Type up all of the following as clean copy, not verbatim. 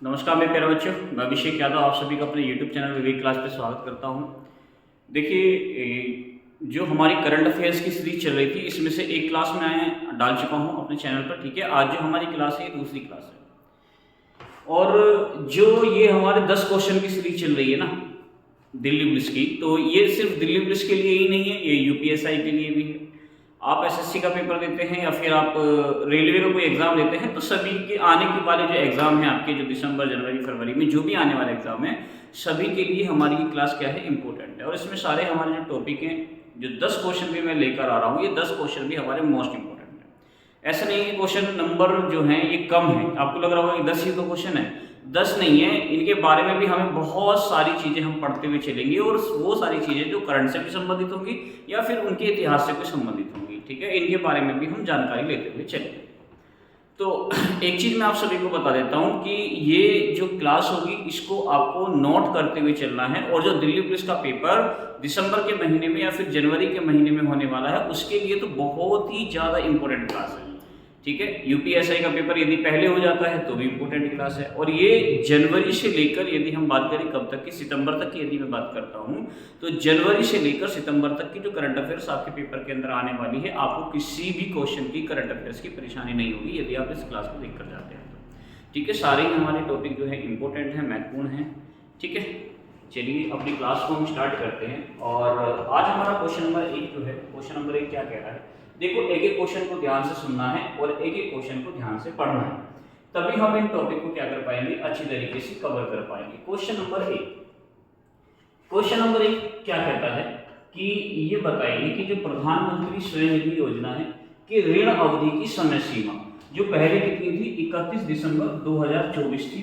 नमस्कार मेरे प्यारे बच्चों, मैं अभिषेक यादव आप सभी का अपने YouTube चैनल विवेक क्लास पे स्वागत करता हूं। देखिए, जो हमारी करंट अफेयर्स की सीरीज चल रही थी, इसमें से एक क्लास मैं डाल चुका हूं अपने चैनल पर। ठीक है, आज जो हमारी क्लास है ये दूसरी क्लास है और जो ये हमारे 10 क्वेश्चन की सीरीज चल रही है ना दिल्ली पुलिस की, तो ये सिर्फ दिल्ली पुलिस के लिए ही नहीं है, ये यूपीएसआई के लिए भी है। आप एसएससी का पेपर देते हैं या फिर आप रेलवे का कोई एग्जाम देते हैं, तो सभी के आने के वाले जो एग्जाम हैं आपके, जो दिसंबर जनवरी फरवरी में जो भी आने वाले एग्जाम है, सभी के लिए हमारी क्लास क्या है, इंपॉर्टेंट है। और इसमें सारे हमारे जो टॉपिक हैं, जो 10 क्वेश्चन भी मैं लेकर आ रहा हूँ, ये 10 क्वेश्चन भी हमारे मोस्ट इंपॉर्टेंट है। ऐसा नहीं है क्वेश्चन नंबर जो है ये कम है, आपको लग रहा होगा कि 10 ही तो क्वेश्चन है। 10 नहीं है, इनके बारे में भी हमें बहुत सारी चीज़ें हम पढ़ते हुए चलेंगे और वो सारी चीज़ें जो करंट से भी संबंधित होंगी या फिर उनके इतिहास से भी संबंधित होंगी। ठीक है, इनके बारे में भी हम जानकारी लेते हुए चलेंगे। तो एक चीज़ मैं आप सभी को बता देता हूँ कि ये जो क्लास होगी इसको आपको नोट करते हुए चलना है, और जो दिल्ली पुलिस का पेपर दिसंबर के महीने में या फिर जनवरी के महीने में होने वाला है, उसके लिए तो बहुत ही ज़्यादा इंपॉर्टेंट क्लास है। ठीक है, यूपीएसआई का पेपर यदि पहले हो जाता है तो भी इंपॉर्टेंट क्लास है, और ये जनवरी से लेकर, यदि हम बात करें कब तक की, सितंबर तक की यदि मैं बात करता हूँ, तो जनवरी से लेकर सितंबर तक की जो करंट अफेयर्स आपके पेपर के अंदर आने वाली है, आपको किसी भी क्वेश्चन की करंट अफेयर्स की परेशानी नहीं होगी यदि आप इस क्लास को देख कर जाते हैं तो। ठीक है, सारे ही हमारे टॉपिक जो है इंपॉर्टेंट है, महत्वपूर्ण है। ठीक है, चलिए अपनी क्लास को हम स्टार्ट करते हैं। और आज हमारा क्वेश्चन नंबर 1 जो है, क्वेश्चन नंबर 1 क्या कह रहा है, देखो एक एक क्वेश्चन को ध्यान से सुनना है और एक एक क्वेश्चन को ध्यान से पढ़ना है, तभी हम इन टॉपिक को क्या कर पाएंगे, अच्छी तरीके से कवर कर पाएंगे। क्वेश्चन नंबर 1, क्वेश्चन नंबर 1 क्या कहता है कि ये बताइए कि जो प्रधानमंत्री स्वनिधि योजना है कि ऋण अवधि की समय सीमा जो पहले कितनी थी, 31 दिसंबर 2024 थी,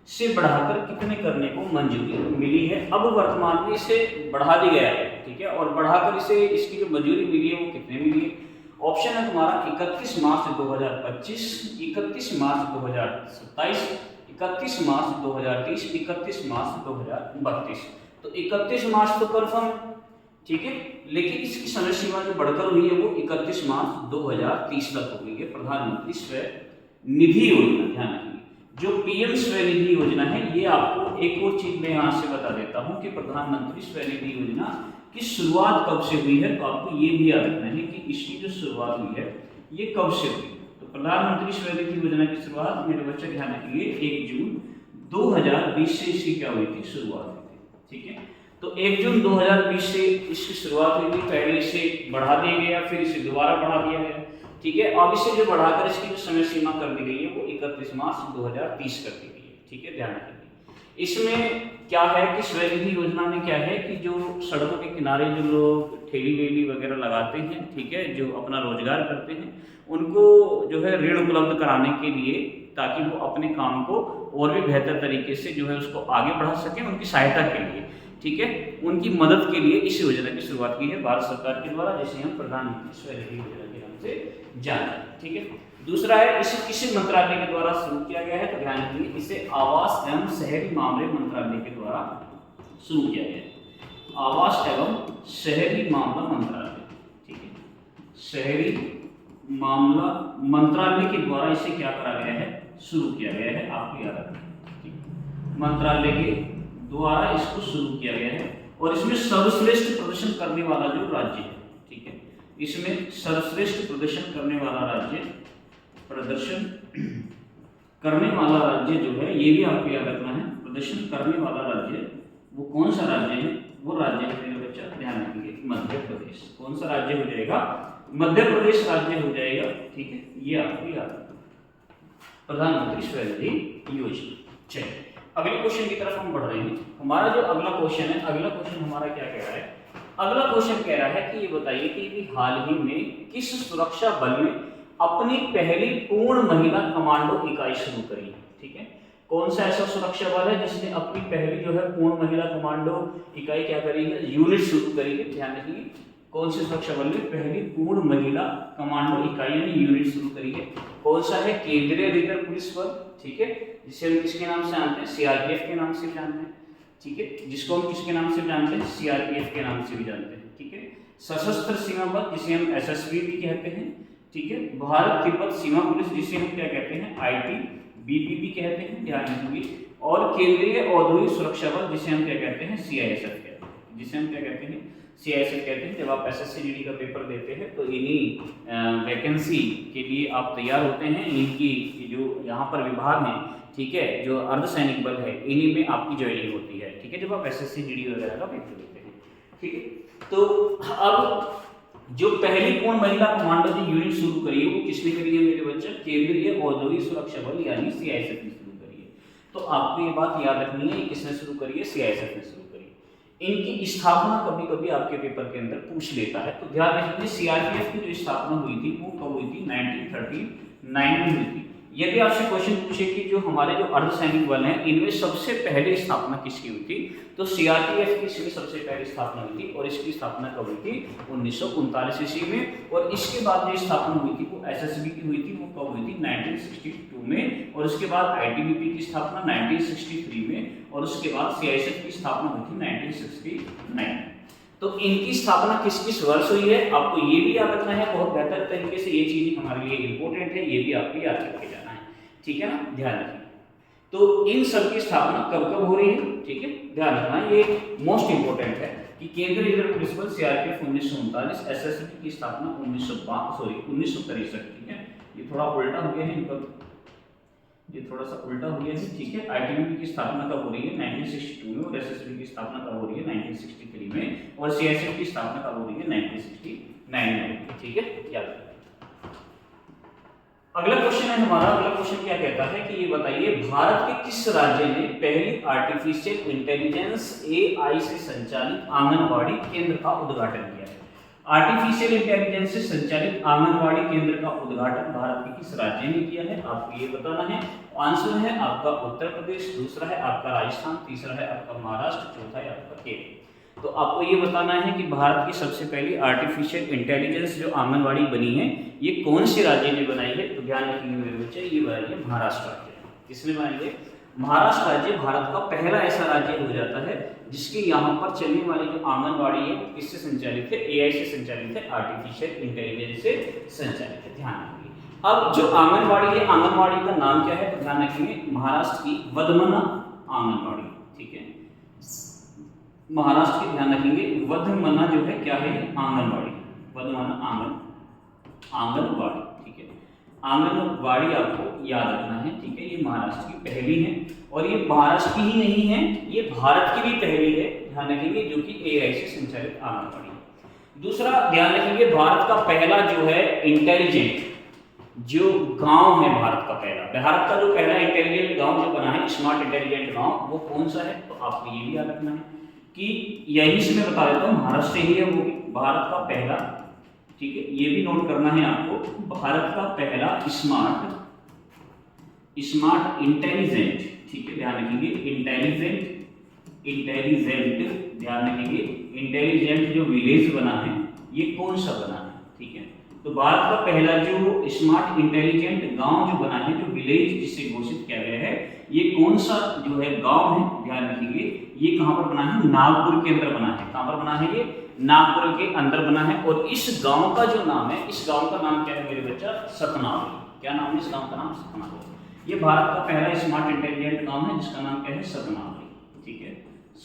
से बढ़ाकर कितने करने को मंजूरी मिली है। अब वर्तमान में इसे बढ़ा दिया गया है। ठीक है, और बढ़ाकर इसे इसकी जो मंजूरी मिली है वो कितने मिली है। ऑप्शन है तुम्हारा 31 मार्च 2025, 31 मार्च 2027, 31 मार्च 2030, 31 मार्च 2032। तो 31 मार्च तो कंफर्म है। ठीक है, लेकिन इसकी समय सीमा जो बढ़कर हुई है वो 31 मार्च 2030 तक हो गई है। प्रधानमंत्री स्वनिधि योजना, ध्यान रखिए, जो पीएम स्वनिधि योजना है, ये आपको एक और चीज मैं यहाँ से बता देता हूँ कि प्रधानमंत्री स्वनिधि योजना की शुरुआत कब से हुई है, तो आपको ये भी याद रखना है कि इसकी जो शुरुआत हुई है ये कब से हुई। तो प्रधानमंत्री स्वनिधि योजना की शुरुआत, मेरे बच्चे ध्यान रखिए, 1 जून 2020 से इसकी क्या हुई थी, शुरुआत हुई थी। ठीक है, तो 1 जून 2020 से इसकी शुरुआत हुई थी, पहले इसे बढ़ा दिया गया, फिर इसे दोबारा बढ़ा दिया गया। ठीक है, अब इसे जो बढ़ाकर इसकी जो समय सीमा कर दी गई है वो 31 मार्च 2030 कर दी गई है। ठीक है, ध्यान रखिए। इसमें क्या है कि स्वनिधि योजना में क्या है कि जो सड़कों के किनारे जो लोग ठेली वेली वगैरह लगाते हैं, ठीक है, जो अपना रोजगार करते हैं, उनको जो है ऋण उपलब्ध कराने के लिए, ताकि वो अपने काम को और भी बेहतर तरीके से जो है उसको आगे बढ़ा सकें, उनकी सहायता के लिए, ठीक है, उनकी मदद के लिए इस योजना की शुरुआत की है भारत सरकार के द्वारा, जिसे हम प्रधानमंत्री स्वनिधि योजना के नाम से जानते हैं। ठीक है, दूसरा है इसे किस मंत्रालय के द्वारा शुरू किया गया है, तो ध्यान रखिए, इसे आवास एवं शहरी मामले मंत्रालय के द्वारा शुरू किया गया है। आवास एवं शहरी मामला मंत्रालय, ठीक है, शहरी मामला मंत्रालय के द्वारा इसे क्या करा गया है, शुरू किया गया है, आपको याद रखना, मंत्रालय के द्वारा इसको शुरू किया गया है। और इसमें सर्वश्रेष्ठ प्रदर्शन करने वाला जो राज्य है, ठीक है, इसमें सर्वश्रेष्ठ प्रदर्शन करने वाला राज्य, प्रदर्शन करने वाला राज्य जो है, ये भी आपको याद रखना है, प्रदर्शन करने वाला राज्य वो कौन सा राज्य है, वो राज्य है मेरे बच्चा, ध्यान रखिए, मध्य प्रदेश। कौन सा राज्य हो जाएगा, मध्य प्रदेश राज्य हो जाएगा। ठीक है, ये आपको याद रखना, प्रधानमंत्री स्वनिधि योजना। चलिए अगले क्वेश्चन की तरफ हम बढ़ रहे हैं। हमारा जो अगला क्वेश्चन है, अगला क्वेश्चन हमारा क्या कह रहा है, अगला क्वेश्चन कह रहा है कि ये बताइए कि हाल ही में किस सुरक्षा बल ने अपनी पहली पूर्ण महिला कमांडो इकाई शुरू करी। ठीक है, कौन सा ऐसा सुरक्षा बल है जिसने अपनी पहली जो है पूर्ण महिला कमांडो इकाई क्या करी है, यूनिट शुरू करी है। ध्यान रखिए, कौन से सुरक्षा बल ने पहली पूर्ण महिला कमांडो इकाई यानी यूनिट शुरू करी है, कौन सा है, केंद्रीय रिजर्व पुलिस बल, ठीक है, जिसे हम किसके नाम से जानते हैं, सीआरपीएफ के नाम से जानते हैं। ठीक है, जिसको हम किसके नाम से जानते हैं, सीआरपीएफ के नाम से भी जानते हैं। ठीक है, सशस्त्र सीमा बल जिसे हम एसएसबी भी कहते हैं। ठीक है, भारत तिब्बत सीमा पुलिस जिसे हम क्या कहते हैं, आईटीबीपी बीपीपी कहते हैं, ध्यान रखिए, और केंद्रीय औद्योगिक सुरक्षा बल जिसे हम क्या कहते हैं, सीआईएसएफ कहते हैं, जिसे हम क्या कहते हैं, सीआईएसएफ कहते हैं। जब आप एसएससी जीडी का पेपर देते हैं तो इन्हीं वैकेंसी के लिए आप तैयार होते हैं। इनकी जो यहाँ पर विभाग हैं, ठीक है, जो अर्धसैनिक बल है, इन्हीं में आपकी ज्वाइनिंग होती है, ठीक है, जब आप एसएससी जीडी वगैरह का पेपर देते हैं, ठीक है। तो अब जो पहली पूर्ण महिला कमांडो की यूनिट शुरू करी है वो किसने करी है मेरे बच्चे, केंद्रीय औद्योगिक सुरक्षा बल यानी सीआईएसएफ ने शुरू करी है। तो आपको ये बात याद रखनी है, किसने शुरू करी है, सीआईएसएफ ने शुरू करी है। इनकी स्थापना कभी कभी आपके पेपर के अंदर पूछ लेता है, तो ध्यान रखिए सीआरपीएफ की जो स्थापना हुई थी वो कब हुई थी, 1939 में हुई थी। यदि आपसे क्वेश्चन पूछे कि जो हमारे जो अर्धसैनिक बल हैं इनमें सबसे पहले स्थापना किसकी हुई थी, तो सीआरपीएफ की इसमें सबसे पहले स्थापना हुई थी, और इसकी स्थापना कब हुई थी, 1939 ईस्वी में। और इसके बाद जो स्थापना हुई थी वो एसएसबी की हुई थी, वो कब हुई थी, 1962 में। और उसके बाद आईटीबीपी की स्थापना 1963 में, और उसके बाद सीआईएसएफ की स्थापना हुई थी 1969। तो इनकी स्थापना किस किस वर्ष हुई है आपको ये भी याद रखना है, बहुत बेहतर तरीके से, ये चीज हमारे लिए इंपॉर्टेंट है, ये भी आपको याद करके जाना है, ठीक है ना, ध्यान रखिए। तो इन सब की स्थापना कब कब हो रही है, ठीक है, ध्यान रखना, ये मोस्ट इंपॉर्टेंट है कि केंद्रीय रिजर्व पुलिस बल सीआरपीएफ 1939, एसएसबी की स्थापना 1963, ठीक है, ये थोड़ा उल्टा हो गया है इनका, ये थोड़ा सा उल्टा हो गया है, ठीक है। आईटीबीपी की स्थापना कब हो रही है, 1962 में, और एसएसबी की स्थापना कब हो रही है, 1963 में, और सीआईएसएफ की स्थापना कब हो रही है, 1969 में, ठीक है, याद रखिए। अगला क्वेश्चन है हमारा, अगला क्वेश्चन क्या कहता है कि ये बताइए भारत के किस राज्य ने पहली आर्टिफिशियल इंटेलिजेंस एआई से संचालित आंगनवाड़ी केंद्र का उद्घाटन किया है। आर्टिफिशियल इंटेलिजेंस से संचालित आंगनवाड़ी केंद्र का उद्घाटन भारत के किस राज्य ने किया है, आपको ये बताना है। आंसर है आपका उत्तर प्रदेश, दूसरा है आपका राजस्थान, तीसरा है आपका महाराष्ट्र, चौथा है आपका केरल। तो आपको ये बताना है कि भारत की सबसे पहली आर्टिफिशियल इंटेलिजेंस जो आंगनवाड़ी बनी है ये कौन से राज्य ने बनाई है, तो ध्यान रखिए मेरे बच्चे, ये बनाई है महाराष्ट्र राज्य। किसने बनाई है, महाराष्ट्र राज्य भारत का पहला ऐसा राज्य हो जाता है जिसके यहाँ पर चलने वाली जो आंगनवाड़ी है किससे संचालित है, एआई से संचालित है, आर्टिफिशियल इंटेलिजेंस से संचालित है, ध्यान रखिए। अब जो आंगनवाड़ी है, आंगनवाड़ी का नाम क्या है, तो ध्यान रखेंगे महाराष्ट्र की वदमना आंगनवाड़ी, ठीक है, महाराष्ट्र की ध्यान रखेंगे वदमना जो है क्या है, आंगनवाड़ी, वदमना आंगनवाड़ी, ठीक है, आंगनवाड़ी आपको याद रखना है, ठीक है, ये महाराष्ट्र की पहली है, और ये महाराष्ट्र की ही नहीं है, ये भारत की भी पहली है, ध्यान रखेंगे, जो कि एआई से संचालित आंगनवाड़ी है। दूसरा ध्यान रखेंगे भारत का पहला जो है इंटेलिजेंट जो गांव है, भारत का जो पहला इंटेलिजेंट गांव जो बना है, स्मार्ट इंटेलिजेंट गांव, वो कौन सा है, तो आपको ये भी याद रखना है कि यही से मैं बता देता हूँ, महाराष्ट्र ही है वो भी, भारत का पहला, ठीक है, ये भी नोट करना है आपको, भारत का पहला स्मार्ट इंटेलिजेंट, ठीक है, ध्यान रखेंगे, इंटेलिजेंट ध्यान रखेंगे, इंटेलिजेंट जो विलेज बना है ये कौन सा बना है, ठीक है। तो भारत का पहला जो स्मार्ट इंटेलिजेंट गांव जो बना है, जो विलेज जिसे घोषित किया गया है, ये कौन सा जो है गांव है, ध्यान रखेंगे, ये कहां पर बना है, नागपुर के अंदर बना है। कहां पर बना है, ये नागपुर के अंदर बना है। और इस गांव का जो नाम है, इस गांव का नाम क्या है मेरे बच्चा, सतनावली। क्या नाम है इस गांव का नाम, सतनावली। ये भारत का पहला स्मार्ट इंटेलिजेंट गांव है जिसका नाम क्या है, सतनावली, ठीक है,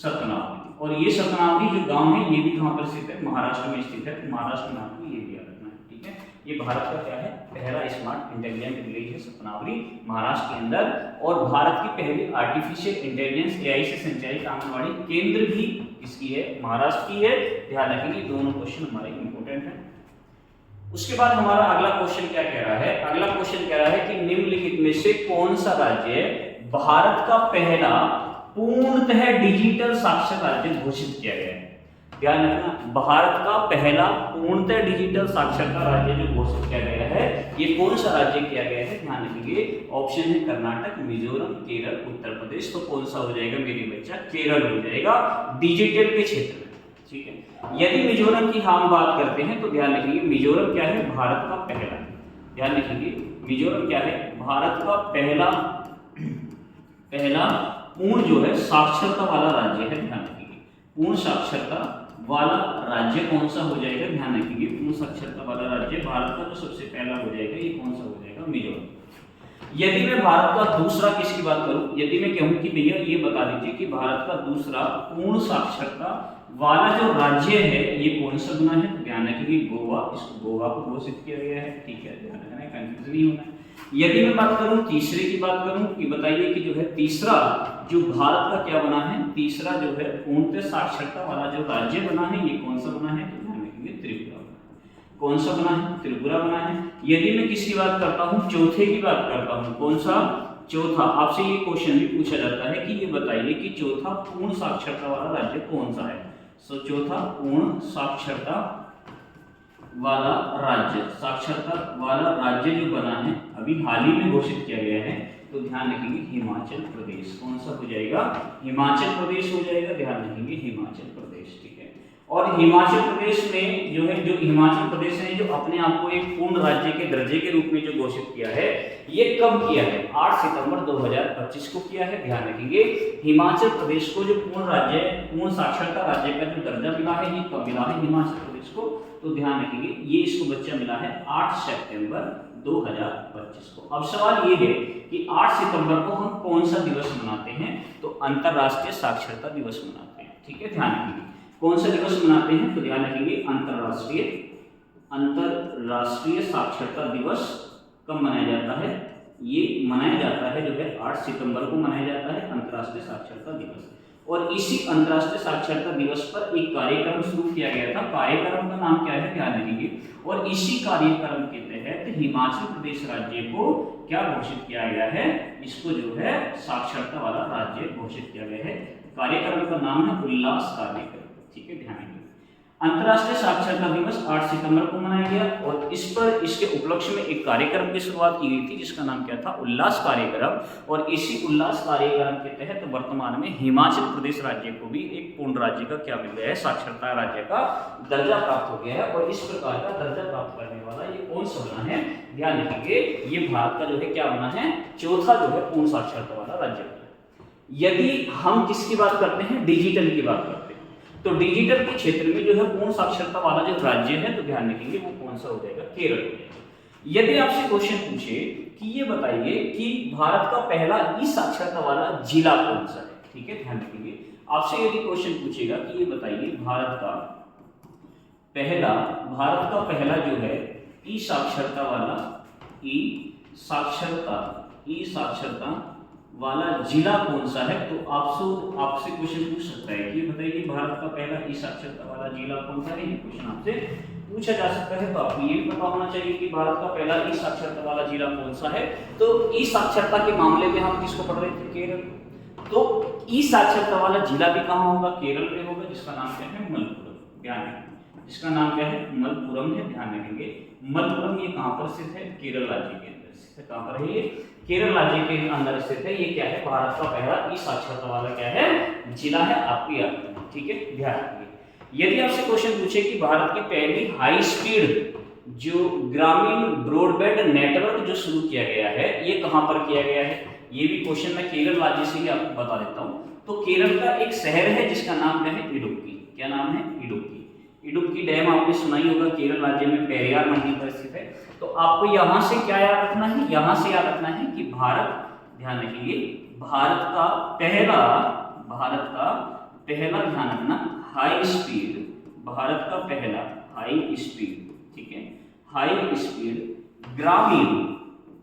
सतनावली। और ये सतनावली जो गांव है ये भी कहां पर स्थित है, महाराष्ट्र में स्थित है। महाराष्ट्र में आपको ये भी याद रखना है, ठीक है। ये भारत का क्या है, पहला स्मार्ट इंटेलिजेंट विलेज है सतनावली, महाराष्ट्र के अंदर। और भारत की पहली आर्टिफिशियल इंटेलिजेंस एआई से संचालित आंगनवाड़ी केंद्र भी किसकी है, महाराष्ट्र की है। ध्यान रखेंगे, दोनों क्वेश्चन हमारे इंपोर्टेंट हैं। उसके बाद हमारा अगला क्वेश्चन क्या कह रहा है, अगला क्वेश्चन कह रहा है कि निम्नलिखित में से कौन सा राज्य भारत का पहला पूर्णतः डिजिटल साक्षर राज्य घोषित किया गया है। ध्यान रखना, भारत का पहला पूर्णतः डिजिटल साक्षरता राज्य जो घोषित किया गया है, ये कौन सा राज्य किया गया है, ध्यान रखेंगे। ऑप्शन है कर्नाटक, मिजोरम, केरल, उत्तर प्रदेश। तो कौन सा हो जाएगा मेरे बच्चा, केरल हो जाएगा डिजिटल के क्षेत्र में, ठीक है। यदि मिजोरम की हम बात करते हैं तो ध्यान रखेंगे मिजोरम क्या है, भारत का पहला, ध्यान रखेंगे मिजोरम क्या है, भारत का पहला पूर्ण जो है साक्षरता वाला राज्य है। ध्यान रखेंगे पूर्ण साक्षरता वाला राज्य कौन सा हो जाएगा, ध्यान रखेंगे पूर्ण साक्षरता वाला राज्य भारत का जो सबसे पहला हो जाएगा, ये कौन सा हो जाएगा, मिजोरम। यदि मैं भारत का दूसरा किसकी बात करूं, यदि मैं कहूं कि भैया ये बता दीजिए कि भारत का दूसरा पूर्ण साक्षरता वाला जो राज्य है ये कौन सा बना है, तो ध्यान रखिए गोवा, इसको गोवा को घोषित किया गया है, ठीक है, ध्यान रखना है, कंफ्यूज नहीं होना है। यदि मैं बात करूं तीसरे की बात करूं कि बताइए कि जो है तीसरा जो भारत का क्या बना है, तीसरा जो है पूर्णतः साक्षरता वाला जो राज्य बना है ये कौन सा बना है, तो ध्यान रखिए त्रिपुरा। कौन सा बना है, त्रिपुरा बना है। यदि मैं किसकी बात करता हूं, चौथे की बात करता हूं, कौन सा, चौथा, आपसे ये क्वेश्चन भी पूछा जाता है कि ये बताइए कि चौथा पूर्ण साक्षरता वाला राज्य कौन सा है। सो चौथा पूर्ण साक्षरता वाला राज्य, साक्षरता वाला राज्य जो बना है अभी हाल ही में घोषित किया गया है, तो ध्यान रखेंगे हिमाचल प्रदेश। कौन सा हो जाएगा, हिमाचल प्रदेश हो जाएगा, ध्यान रखेंगे हिमाचल प्रदेश, ठीक है। और हिमाचल प्रदेश में जो है, जो हिमाचल प्रदेश ने जो अपने आप को एक पूर्ण राज्य के दर्जे के रूप में जो घोषित किया है, ये कब किया है, 8 सितंबर 2025 को किया है। ध्यान रखेंगे हिमाचल प्रदेश को जो पूर्ण राज्य, पूर्ण साक्षरता राज्य का जो दर्जा मिला है, ये कब मिला है हिमाचल प्रदेश को, तो ध्यान रखेंगे ये इसको बच्चा मिला है 8 सितंबर 2025 को। अब सवाल ये है कि 8 सितंबर को हम कौन सा दिवस मनाते हैं, तो अंतरराष्ट्रीय साक्षरता दिवस मनाते हैं, ठीक है। ध्यान रखेंगे कौन सा दिवस मनाते हैं, तो ध्यान रखेंगे अंतरराष्ट्रीय साक्षरता दिवस कब मनाया जाता है, ये मनाया जाता है जो है 8 सितंबर को मनाया जाता है अंतरराष्ट्रीय साक्षरता दिवस। और इसी अंतरराष्ट्रीय साक्षरता दिवस पर एक कार्यक्रम शुरू किया गया था, कार्यक्रम का नाम क्या है, ध्यान रखेंगे। और इसी कार्यक्रम के तहत हिमाचल प्रदेश राज्य को क्या घोषित किया गया है, इसको जो है साक्षरता वाला राज्य घोषित किया गया है। कार्यक्रम का नाम है उल्लास कार्यक्रम, ठीक है, ध्यान रखिए। अंतरराष्ट्रीय साक्षरता दिवस 8 सितंबर को मनाया गया और इस पर, इसके उपलक्ष्य में एक कार्यक्रम की शुरुआत की गई थी जिसका नाम क्या था, उल्लास कार्यक्रम। और इसी उल्लास कार्यक्रम के तहत वर्तमान में हिमाचल प्रदेश राज्य को भी एक पूर्ण राज्य का क्या मिल गया है, साक्षरता राज्य का दर्जा प्राप्त हो गया है। और इस प्रकार का दर्जा प्राप्त करने वाला ये कौन सा बना है, ध्यान रखिए ये भारत का जो है क्या बना है, चौथा जो है पूर्ण साक्षरता वाला राज्य बना है। यदि हम किसकी बात करते हैं, डिजिटल की बात करते हैं, तो डिजिटल के क्षेत्र में जो है पूर्ण साक्षरता वाला जो राज्य है, तो ध्यान रखेंगे वो कौन सा हो जाएगा, केरल हो जाएगा। यदि आपसे क्वेश्चन पूछे कि ये बताइए कि भारत का पहला ई साक्षरता वाला जिला कौन सा है, ठीक है, ध्यान रखेंगे। आपसे यदि क्वेश्चन पूछेगा कि ये बताइए भारत का पहला जो है ई साक्षरता वाला जिला कौन सा है, तो आपसे क्वेश्चन पूछ सकता है कि बताइए भारत का पहला ई साक्षरता वाला जिला कौन सा है, ये क्वेश्चन आपसे पूछा जा सकता है। तो आपको ये भी पता होना चाहिए कि भारत का पहला ई साक्षरता वाला जिला कौन सा है। तो ई साक्षरता के मामले में हम किसको पढ़ रहे थे, केरल। तो ई साक्षरता वाला जिला भी कहाँ होगा, केरल में होगा, जिसका नाम क्या है, मलप्पुरम। ध्यान रखें जिसका नाम क्या है, मलप्पुरम है। ध्यान रखेंगे मलप्पुरम ये कहाँ पर स्थित है, केरल राज्य के अंदर स्थित है। कहाँ पर है ये, केरल राज्य के अंदर स्थित है। ये क्या है, भारत का पहला ई साक्षरता वाला क्या है, जिला है, आपको याद रखना, ठीक है, ध्यान रखिए। यदि आपसे क्वेश्चन पूछे कि भारत की पहली हाई स्पीड जो ग्रामीण ब्रॉडबैंड नेटवर्क जो शुरू किया गया है, ये कहां पर किया गया है, ये भी क्वेश्चन मैं केरल राज्य से ही आपको बता देता हूं। तो केरल का एक शहर है जिसका नाम क्या है, इडुक्की। क्या नाम है, इडुक्की। इडुक्की डैम आपने सुना ही होगा, केरल राज्य में पेरियार नदी पर स्थित है। तो आपको यहां से क्या याद रखना है, यहां से याद रखना है कि भारत, ध्यान रखिए, भारत का पहला ध्यान रखना हाई स्पीड, भारत का पहला हाई स्पीड, ठीक है, हाई स्पीड ग्रामीण,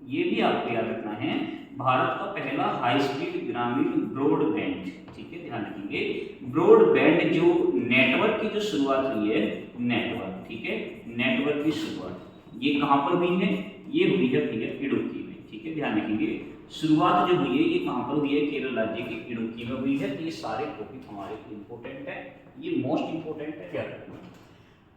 ये भी आपको याद रखना है, भारत का पहला हाई स्पीड ग्रामीण ब्रॉडबैंड, ठीक है, ध्यान रखिए। ब्रॉडबैंड जो नेटवर्क की जो शुरुआत हुई है, नेटवर्क, ठीक है, नेटवर्क की शुरुआत ये कहां पर हुई है, ये हुई है भैया इडुक्की में, ठीक है, ध्यान रखेंगे। शुरुआत जो हुई है ये कहां पर हुई है, केरल राज्य के इडुक्की में हुई है। तो ये सारे टॉपिक हमारे इंपॉर्टेंट है, ये मोस्ट इंपॉर्टेंट है, याद रखना।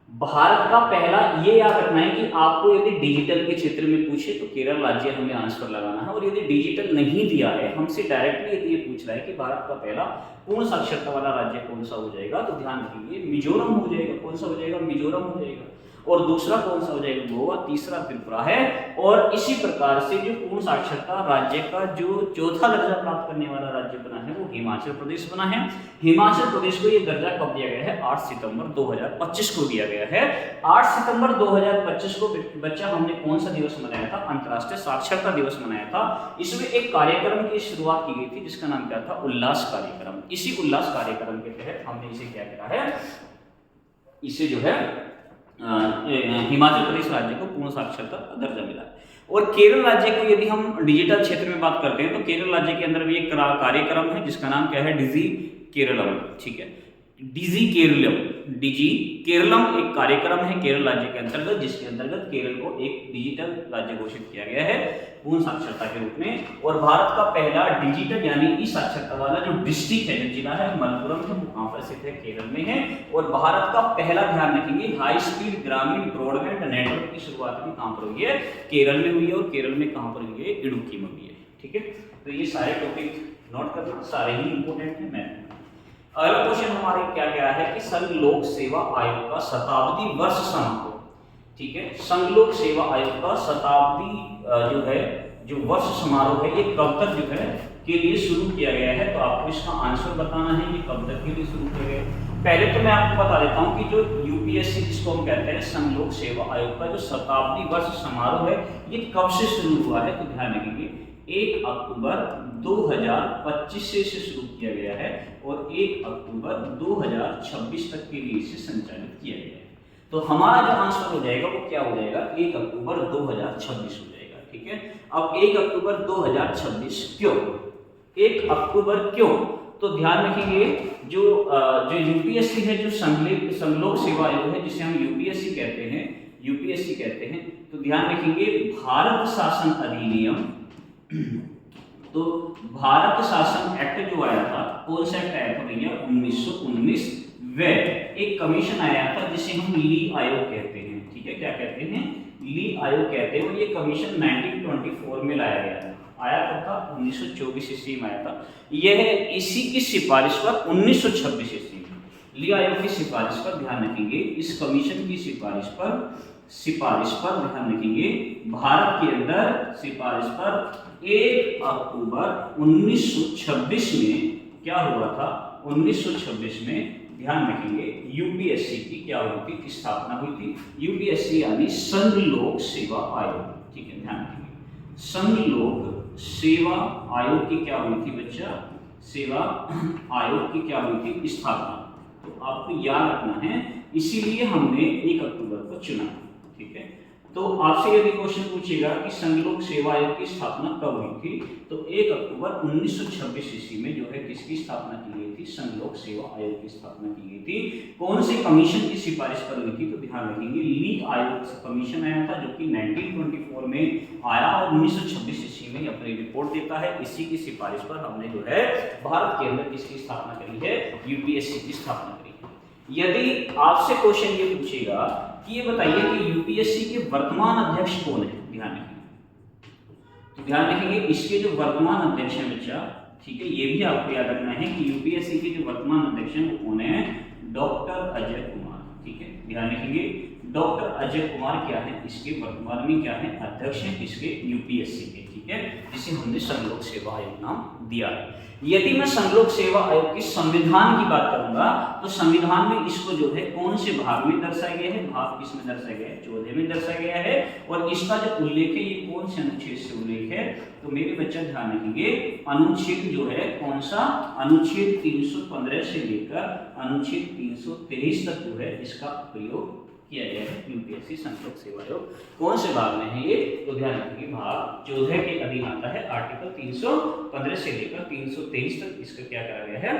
भारत का पहला, ये याद रखना है कि आपको यदि डिजिटल के क्षेत्र में पूछे तो केरल राज्य हमें आंसर लगाना है, और यदि डिजिटल नहीं दिया है, हमसे डायरेक्टली यदि ये पूछ रहा है कि भारत का पहला पूर्ण साक्षरता वाला राज्य कौन सा हो जाएगा, तो ध्यान रखिए मिजोरम हो जाएगा। कौन सा हो जाएगा, मिजोरम हो जाएगा। और दूसरा कौन सा हो जाएगा, गोवा। तीसरा त्रिपुरा है। और इसी प्रकार से जो पूर्ण साक्षरता राज्य का जो चौथा दर्जा प्राप्त करने वाला राज्य बना है वो हिमाचल प्रदेश बना है। हिमाचल प्रदेश को ये दर्जा कब दिया गया है, 8 सितंबर 2025 को दिया गया है। 8 सितंबर 2025 को बच्चा हमने कौन सा दिवस मनाया था, अंतर्राष्ट्रीय साक्षरता दिवस मनाया था। इसमें एक कार्यक्रम की शुरुआत की गई थी जिसका नाम क्या था, उल्लास कार्यक्रम। इसी उल्लास कार्यक्रम के तहत हमने इसे क्या करा है, इसे जो है हिमाचल प्रदेश राज्य को पूर्ण साक्षरता दर्जा मिला है। और केरल राज्य को यदि हम डिजिटल क्षेत्र में बात करते हैं तो केरल राज्य के अंदर भी एक कार्यक्रम है जिसका नाम क्या है, डिजी केरलम। ठीक है, डिजी केरलम, डिजी केरलम एक कार्यक्रम है केरल राज्य के अंतर्गत, जिसके अंतर्गत केरल को एक डिजिटल राज्य घोषित किया गया है पूर्ण साक्षरता के रूप में। और भारत का पहला डिजिटल यानी ई साक्षरता वाला जो डिस्ट्रिक्ट है, जो जिला है मलप्पुरम है, वो कहां पर स्थित है, केरल में है। और भारत का पहला, ध्यान रखेंगे, हाई स्पीड ग्रामीण ब्रॉडबैंड नेटवर्क की शुरुआत भी कहां पर हुई है, केरल में हुई है। और केरल में कहां पर हुई है, इडुक्की में हुई है। ठीक है, तो ये सारे टॉपिक नोट करना, सारे ही इंपोर्टेंट है। मैं अगला क्वेश्चन हमारे क्या क्या है कि संघ लोक सेवा आयोग का शताब्दी वर्ष समारोह। ठीक है, संघ लोक सेवा आयोग का शताब्दी जो है, जो वर्ष समारोह है, ये कब तक जो है के लिए शुरू किया गया है। तो आपको इसका आंसर बताना है, ये कब तक के लिए शुरू किया गया है। पहले तो मैं आपको बता देता हूँ कि जो यूपीएससी जिसको हम कहते हैं संघ लोक सेवा आयोग का जो शताब्दी वर्ष समारोह है, ये कब से शुरू हुआ है। तो ध्यान रखेंगे 1 अक्टूबर 2025 से शुरू किया गया है और 1 अक्टूबर 2026 तक के लिए इसे संचालित किया गया है। तो हमारा जो आंसर हो जाएगा वो क्या हो जाएगा, 1 अक्टूबर 2026 हो जाएगा। ठीक है, अब 1 अक्टूबर 2026 क्यों, 1 अक्टूबर क्यों, तो ध्यान रखेंगे जो यूपीएससी है, जो संघ लोक सेवा आयोग है, जिसे हम यूपीएससी कहते हैं, तो ध्यान रखेंगे भारत शासन अधिनियम, तो भारत शासन एक्ट जो आया था, कौन सा एक्ट आया था भैया, 1919। व एक कमीशन आया था जिसे हम ली आयोग कहते हैं। ठीक है, क्या कहते हैं, ली आयोग कहते हैं। और ये कमीशन 1924 में लाया गया था। आया कब था, 1924 ईस्वी में आया था। यह इसी की सिफारिश पर 1926 ईस्वी में ली आयोग की सिफारिश पर, ध्यान रखेंगे, इस कमीशन की सिफारिश पर ध्यान रखेंगे, भारत के अंदर सिफारिश पर 1 अक्टूबर 1926 में क्या हुआ था, 1926 में ध्यान रखेंगे यूपीएससी की क्या हुई थी, स्थापना हुई थी। यूपीएससी यानी संघ लोक सेवा आयोग। ठीक है, ध्यान रखेंगे संघ लोक सेवा आयोग की क्या हुई थी बच्चा, सेवा आयोग की क्या हुई थी, स्थापना। तो आपको याद रखना है, इसीलिए हमने 1 अक्टूबर को चुना। ठीक है, तो आपसे यदि क्वेश्चन पूछेगा कि संघ लोक सेवा आयोग की स्थापना कब हुई थी, तो 1 अक्टूबर 1926 ईस्वी में जो है किसकी स्थापना की गई थी, संघ लोक सेवा आयोग की स्थापना की गई थी। कौन से कमीशन की सिफारिश पर हुई थी, तो ध्यान रखेंगे ली आयोग से कमीशन आया था, जो कि 1924 में आया और 1926 ईस्वी में अपनी रिपोर्ट देता है। इसी की सिफारिश पर हमने जो है भारत के अंदर किसकी स्थापना करी है, यूपीएससी की स्थापना करी है। यदि आपसे क्वेश्चन ये पूछेगा कि ये बताइए कि यूपीएससी के वर्तमान अध्यक्ष कौन है, ध्यान रखेंगे, तो ध्यान रखेंगे इसके जो वर्तमान अध्यक्ष हैं बच्चा, ठीक है, ये भी आपको याद रखना है कि यूपीएससी के जो वर्तमान अध्यक्ष हैं वो कौन है, डॉक्टर अजय कुमार। ठीक है, ध्यान रखेंगे डॉक्टर अजय कुमार क्या है, इसके वर्तमान में क्या है, अध्यक्ष हैं इसके यूपीएससी के। ठीक है, जिसे हमने संघ लोक सेवा आयोग नाम दिया है। यदि मैं संघ लोक सेवा आयोग की संविधान की बात करूंगा तो संविधान में इसको जो है कौन से भाग में दर्शाया गया है, भाग किस में दर्शाया गया है, 14 में दर्शाया गया है। और इसका जो उल्लेख है ये कौन से अनुच्छेद से उल्लेख है, तो मेरे बच्चा ध्यान रखेंगे अनुच्छेद जो है कौन सा, अनुच्छेद 315 से लेकर अनुच्छेद 323 तक जो है इसका प्रयोग किया गया है। यूपीएससी संघ लोक सेवा आयोग कौन से भाग में है ये, तो ध्यान रखिए भाग 14 के अधीन आता है। आर्टिकल 315 से लेकर 323 तक इसका क्या करा गया है,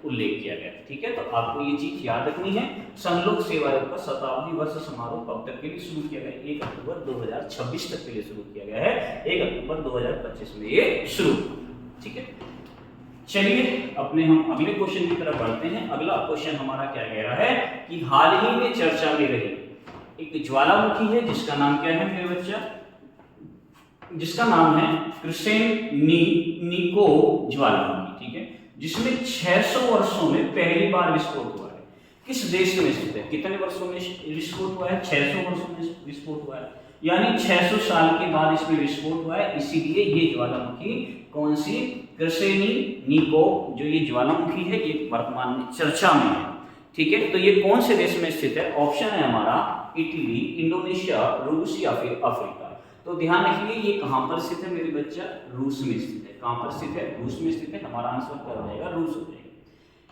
उल्लेख किया गया है। ठीक है, तो आपको ये चीज याद रखनी है। संघ लोक सेवा आयोग का शताब्दी वर्ष समारोह कब तक के लिए शुरू किया गया, 1 अक्टूबर 2026 तक के लिए शुरू किया गया है। 1 अक्टूबर 2025 में ये शुरू। ठीक है, चलिए अपने हम अगले क्वेश्चन की तरफ बढ़ते हैं। अगला क्वेश्चन हमारा क्या कह रहा है कि हाल ही में चर्चा में रही एक ज्वालामुखी है जिसका नाम क्या है मेरे बच्चा, जिसका नाम है क्रिसेंटनिको ज्वालामुखी। ठीक है, जिसमें 600 वर्षों में पहली बार विस्फोट हुआ है। किस देश में स्थित है? कितने वर्षों में विस्फोट हुआ है? 600 वर्षों में विस्फोट हुआ है, यानी 600 साल के बाद इसमें विस्फोट हुआ है। इसीलिए ये ज्वालामुखी कौन सी? कृसेनीनिकोव जो ये ज्वालामुखी है ये वर्तमान में चर्चा में है। ठीक है, तो ये कौन से देश में स्थित है? ऑप्शन है हमारा इटली, इंडोनेशिया, रूस या फिर अफ्रीका। तो ध्यान रखिए ये कहां पर स्थित है मेरे बच्चा? रूस में स्थित है। कहां पर स्थित है? रूस में स्थित है। हमारा आंसर क्या हो जाएगा? रूस हो जाएगा।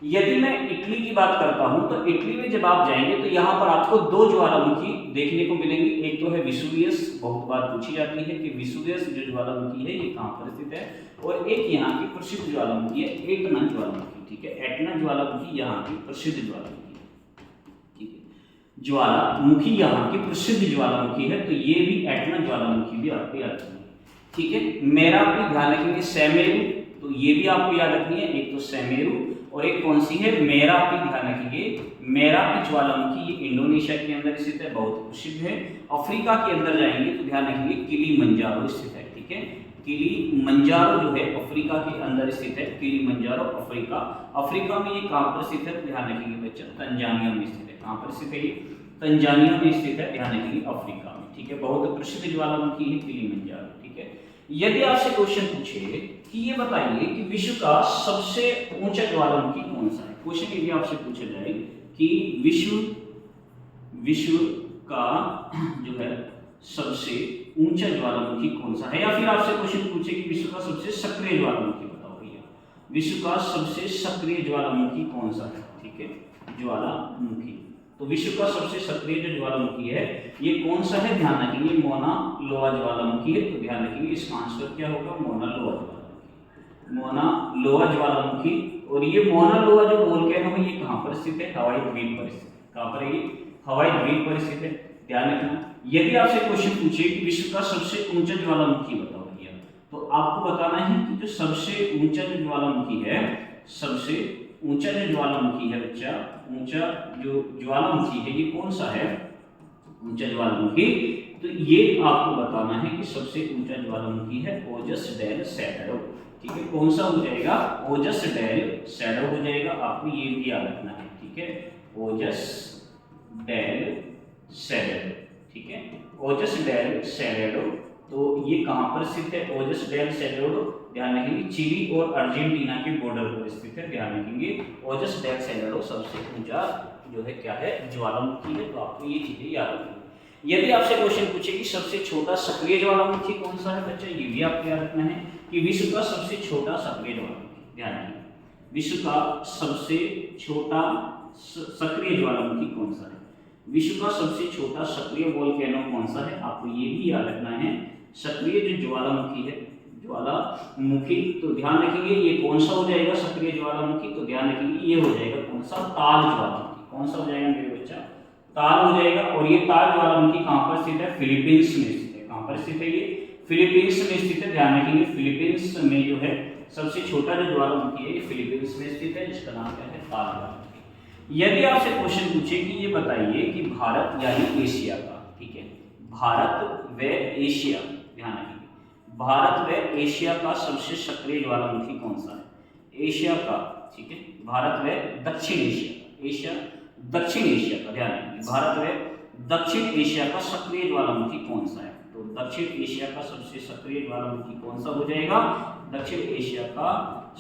यदि मैं इटली की बात करता हूं तो इटली में जब आप जाएंगे तो यहाँ पर आपको दो ज्वालामुखी देखने को मिलेंगे। एक तो है विसुवियस, बहुत बार पूछी जाती है कि विसुवियस जो ज्वालामुखी है ये कहां पर स्थित है, और एक यहाँ की प्रसिद्ध ज्वालामुखी है एटना ज्वालामुखी। ठीक है, एटना ज्वालामुखी यहाँ की प्रसिद्ध ज्वालामुखी है। ठीक है, ज्वालामुखी यहाँ की प्रसिद्ध ज्वालामुखी है, तो ये भी एटना ज्वालामुखी भी आपको याद रखनी है। ठीक है, मेरा भी ध्यान रखेंगे सेमेरू, तो ये भी आपको याद रखनी है। एक तो सेमेरू और एक कौन सी है? मेरापी। ध्यान रखिए मेरापी ज्वालामुखी ये इंडोनेशिया के अंदर स्थित है, बहुत प्रसिद्ध है। अफ्रीका के अंदर जाएंगे तो ध्यान रखिए किलीमंजारो स्थित है। ठीक है, किलीमंजारो जो है अफ्रीका के अंदर स्थित है। Kilimanjaro Africa. अफ्रीका में ये कहां पर स्थित है? ध्यान रखिए बच्चा तंजानिया में स्थित है। कहां पर स्थित है? ये तंजानिया में स्थित है। ध्यान रखिए अफ्रीका में। ठीक है, बहुत प्रसिद्ध ज्वालामुखी है किलीमंजारो। ठीक है, यदि आपसे क्वेश्चन पूछे कि ये बताइए कि विश्व का सबसे ऊंचा ज्वालामुखी कौन सा है? क्वेश्चन यदि आपसे पूछा जाए कि विश्व का जो है सबसे ऊंचा ज्वालामुखी कौन सा है, या फिर आपसे क्वेश्चन पूछे कि विश्व का सबसे सक्रिय ज्वालामुखी बताओ भैया, विश्व का सबसे सक्रिय ज्वालामुखी कौन सा है? ठीक है, ज्वालामुखी, तो विश्व का सबसे सक्रिय जो ज्वालामुखी है ये कौन सा है? ध्यान रखिए मोना लोआ ज्वालामुखी है। तो ध्यान रखिए इसका आंसर क्या होगा? मोना लोआ ज्वालामुखी। मोना लोआ ज्वालामुखी। और ये मोना लोआ जो वोल्केनो है ये कहां पर स्थित है? हवाई द्वीप पर स्थित है। कहां पर है ये? हवाई द्वीप पर स्थित है। ध्यान रखना यदि आपसे क्वेश्चन पूछे कि विश्व का सबसे ऊंचा ज्वालामुखी बताओ भैया, तो आपको बताना है कि जो सबसे ऊंचा जो ज्वालामुखी है, सबसे ऊंचा जो ज्वालामुखी है बच्चा, ऊंचा जो ज्वालामुखी है ये कौन सा है? ऊंचा ज्वालामुखी, तो ये आपको बताना है कि सबसे ऊंचा ज्वालामुखी है ओजस डेल सैडो। ठीक है, कौन सा हो जाएगा? ओजस डेल सैडो हो जाएगा। आपको ये भी याद रखना है। ठीक है, ओजस डेल सैडो। ठीक है, ओजस डेल सैडो, तो ये कहां पर स्थित है? ओजस डेल सैडो ध्यान रखेंगे चिली और अर्जेंटीना के बॉर्डर पर स्थित है। ध्यान रखेंगे ओजस डेल सैडो सबसे ऊंचा जो है क्या है? ज्वालामुखी है। तो आपको ये चीजें याद रखनी है। यदि आपसे क्वेश्चन पूछे कि सबसे छोटा सक्रिय ज्वालामुखी कौन सा है बच्चा, ये भी आपको याद रखना है कि विश्व का सबसे छोटा सक्रिय ज्वालामुखी, ध्यान रखिए विश्व का सबसे छोटा सक्रिय ज्वालामुखी कौन सा है? विश्व का सबसे छोटा सक्रिय वोल्केनो कौन सा है? आपको ये भी याद रखना है। सक्रिय जो ज्वालामुखी है, ज्वालामुखी, तो ध्यान रखेंगे ये कौन सा हो जाएगा सक्रिय ज्वालामुखी? तो ध्यान रखेंगे ये हो जाएगा कौन सा? ताल ज्वालामुखी। कौन सा हो जाएगा मेरे बच्चा? ताल हो जाएगा। और ये ताल ज्वालामुखी कहां पर स्थित है? फिलीपींस में स्थित है। कहां पर स्थित है? ये फिलीपींस में स्थित है। ध्यान रखेंगे फिलीपींस में जो है सबसे छोटा जो ज्वालामुखी है ये फिलीपींस में स्थित है, जिसका नाम क्या है? ताल ज्वालामुखी। यदि आपसे क्वेश्चन पूछे कि ये बताइए कि भारत यानी एशिया का, ठीक है, भारत व एशिया, ध्यान रखिए भारत व एशिया का सबसे सक्रिय ज्वालामुखी कौन सा है? एशिया का, ठीक है, भारत व दक्षिण एशिया, एशिया दक्षिण एशिया का, ध्यान रखिए भारत व दक्षिण एशिया का सक्रिय ज्वालामुखी कौन सा है? तो दक्षिण एशिया का सबसे सक्रिय ज्वालामुखी कौन सा हो जाएगा? दक्षिण एशिया का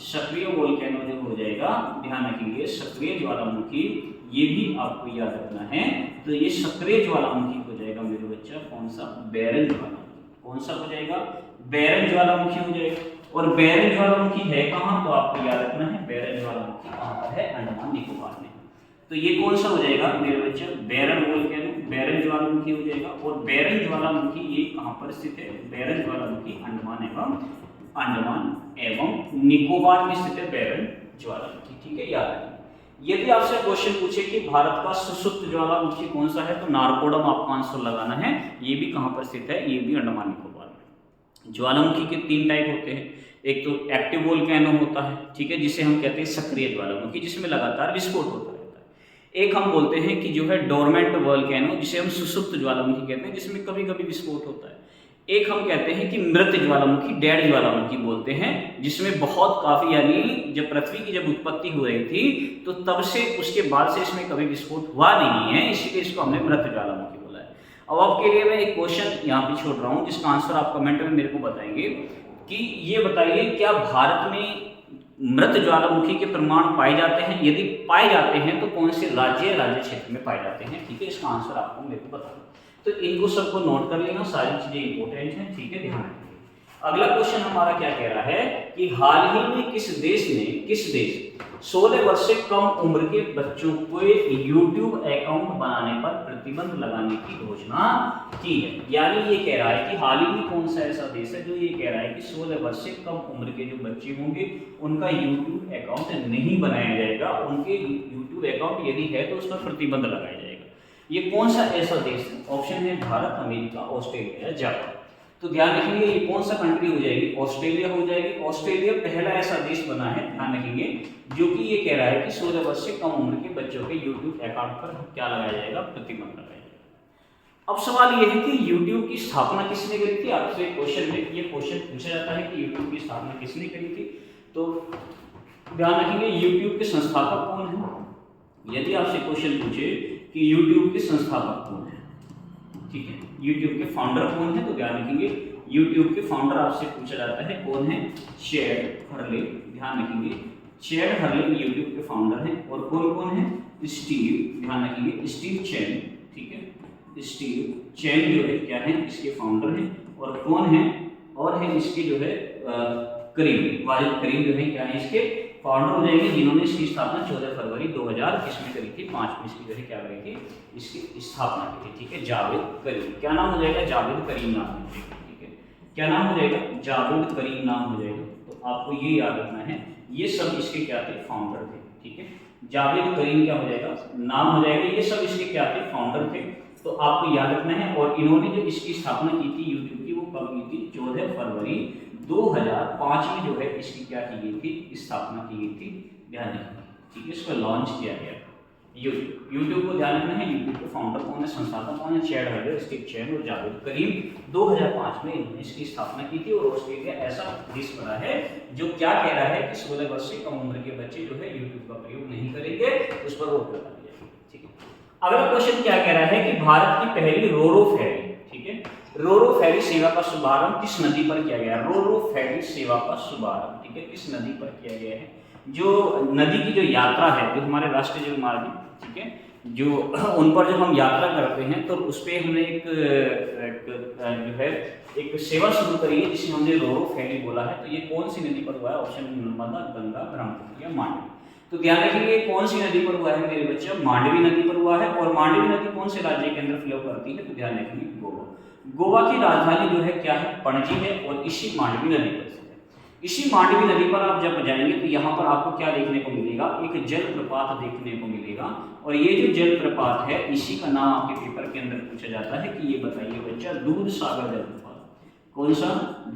सक्रिय वोल्केनो जो हो जाएगा, ध्यान रखेंगे सक्रिय ज्वालामुखी, ये भी आपको याद रखना है। तो ये सक्रिय ज्वालामुखी हो जाएगा मेरे बच्चा कौन सा? बैरन ज्वालामुखी। कौन सा हो जाएगा? बैरन ज्वालामुखी हो जाएगा। और बैरन ज्वालामुखी है कहां? तो आपको याद रखना है बैरन ज्वालामुखी कहां पर है? अंडमान निकोबार में। तो ये कौन सा हो जाएगा मेरे बच्चे? बैरन वोल्केनो, बैरन ज्वालामुखी हो जाएगा। और बैरन ज्वालामुखी ये कहां पर स्थित है? बैरन ज्वालामुखी अंडमान एवं निकोबार में स्थित है बैरन ज्वालामुखी। ठीक है, याद रखिए। यदि आपसे क्वेश्चन पूछे कि भारत का सुसुप्त ज्वालामुखी कौन सा है, तो नारकोडम आपको आंसर लगाना है। ये भी कहां पर स्थित है? ये भी अंडमान निकोबार में। ज्वालामुखी के 3 टाइप होते हैं। एक तो एक्टिव वोल्केनो होता है, ठीक है, जिसे हम कहते हैं सक्रिय ज्वालामुखी, जिसमें लगातार विस्फोट होता है। एक हम बोलते हैं कि जो है डोरमेंट वोल्केनो, जिसे हम सुसुप्त ज्वालामुखी कहते हैं, जिसमें कभी कभी विस्फोट होता है। एक हम कहते हैं कि मृत ज्वालामुखी, डेड ज्वालामुखी बोलते हैं, जिसमें बहुत काफी, यानी जब पृथ्वी की जब उत्पत्ति हो रही थी तो तब से उसके बाद से इसमें कभी विस्फोट हुआ नहीं है, इसीलिए इसको हमने मृत ज्वालामुखी बोला है। अब आपके लिए मैं एक क्वेश्चन यहाँ पे छोड़ रहा हूँ जिसका आंसर आप कमेंट में मेरे को बताएंगे कि ये बताइए, क्या भारत में मृत ज्वालामुखी के प्रमाण पाए जाते हैं? यदि पाए जाते हैं तो कौन से राज्य क्षेत्र में पाए जाते हैं? ठीक है, इसका आंसर आपको मेरे को बताना। तो इनको सबको नोट कर लेना, सारी चीजें इंपॉर्टेंट हैं, ठीक है, ध्यान रखिए। अगला क्वेश्चन हमारा क्या कह रहा है कि हाल ही में किस देश 16 वर्ष से कम उम्र के बच्चों को YouTube अकाउंट बनाने पर प्रतिबंध लगाने की घोषणा की है। यानी ये कह रहा है कि हाल ही में कौन सा ऐसा देश है जो ये कह रहा है कि 16 वर्ष से कम उम्र के जो बच्चे होंगे उनका YouTube अकाउंट नहीं बनाया जाएगा, उनके YouTube अकाउंट यदि है तो उस पर प्रतिबंध लगाया जाएगा। ये कौन सा ऐसा देश है? ऑप्शन है भारत, अमेरिका, ऑस्ट्रेलिया या जापान। तो ध्यान रखेंगे ये कौन सा कंट्री हो जाएगी? ऑस्ट्रेलिया हो जाएगी। ऑस्ट्रेलिया पहला ऐसा देश बना है, ध्यान रखेंगे, जो कि ये कह रहा है कि 16 वर्ष से कम उम्र के बच्चों के YouTube अकाउंट पर क्या लगाया जाएगा? प्रतिबंध लगाया जाएगा। अब सवाल ये है कि YouTube की स्थापना किसने करी थी? आपसे क्वेश्चन में ये क्वेश्चन पूछा जाता है कि YouTube की स्थापना किसने करी थी, तो ध्यान रखेंगे YouTube के संस्थापक कौन है। यदि आपसे क्वेश्चन पूछे कि YouTube के संस्थापक कौन है, ठीक है, YouTube के फाउंडर कौन है, तो ध्यान रखेंगे YouTube के फाउंडर आपसे पूछा जाता है कौन है? Chad Hurley. ध्यान रखेंगे चैड हर्ले YouTube के फाउंडर हैं। और कौन कौन है? स्टीव, ध्यान रखेंगे स्टीव चैन, ठीक है, स्टीव चैन जो है क्या है? इसके फाउंडर हैं। और कौन है? और है इसके जो है करीम, वाजिद करीम जो है क्या है? इसके फाउंडर हो जाएंगे, जिन्होंने इसकी स्थापना 14 फरवरी 2000 में करी थी, 5 में इसकी जो है क्या करी थी? इसकी स्थापना की थी, ठीक है, जावेद करीम। क्या नाम हो जाएगा? जावेद करीम नाम हो जाएगा, ठीक है, क्या नाम हो जाएगा? जावेद करीम नाम हो जाएगा। तो आपको ये याद रखना है, ये सब इसके क्या थे? फाउंडर थे, ठीक है, जावेद करीम क्या हो जाएगा? नाम हो जाएगा। ये सब इसके क्या थे? फाउंडर थे। तो आपको याद रखना है। और इन्होंने जो इसकी स्थापना की थी YouTube की, वो कब की थी? 14 फरवरी 2005 में जो है इसकी क्या की गई थी? स्थापना की गई थी, ध्यान रखना, ठीक है, इसको लॉन्च किया गया YouTube को ध्यान रखना है। YouTube के फाउंडर कौन है? संस्थापक कौन है? चैड हर्ले, स्टीव चैन और जावेद करीम। 2005 में इन्होंने इसकी स्थापना की थी। और ऑस्ट्रेलिया ऐसा देश बना है जो क्या कह रहा है कि 16 वर्ष से कम उम्र के बच्चे जो है YouTube का प्रयोग नहीं करेंगे, उस पर रोक लगा दी जाएगी, ठीक है। अगला क्वेश्चन क्या कह रहा है कि भारत की पहली रोरो फेरी, ठीक है, रोरो फेरी सेवा का शुभारंभ किस नदी पर किया गया? रोरो फेरी सेवा का शुभारंभ, ठीक है, किस नदी पर किया गया है? जो नदी की जो यात्रा है, जो हमारे राष्ट्रीय जल मार्ग, ठीक है, जो उन पर जब हम यात्रा करते हैं तो उस पर हमने एक जो है एक सेवा शुरू करी है जिसे हमने रोरो फेरी बोला है। तो ये कौन सी नदी पर हुआ है? ऑप्शन नर्मदा, गंगा, ब्रह्मपुत्र या मांडवी। तो ध्यान रखिए कौन सी नदी पर हुआ है मेरे बच्चे? मांडवी नदी पर हुआ है। और मांडवी नदी कौन से राज्य के अंदर फ्लो करती है? तो ध्यान रखिए गोवा। गोवा की राजधानी जो है क्या है? पणजी है। और इसी मांडवी नदी पर इसी मांडवी नदी पर आप जब जाएंगे तो यहाँ पर आपको क्या देखने को मिलेगा? एक जलप्रपात देखने को मिलेगा। और ये जो जलप्रपात है इसी का नाम आपके पेपर के अंदर पूछा जाता है कि ये बताइए बच्चा, दूध सागर जलप्रपात। कौन सा?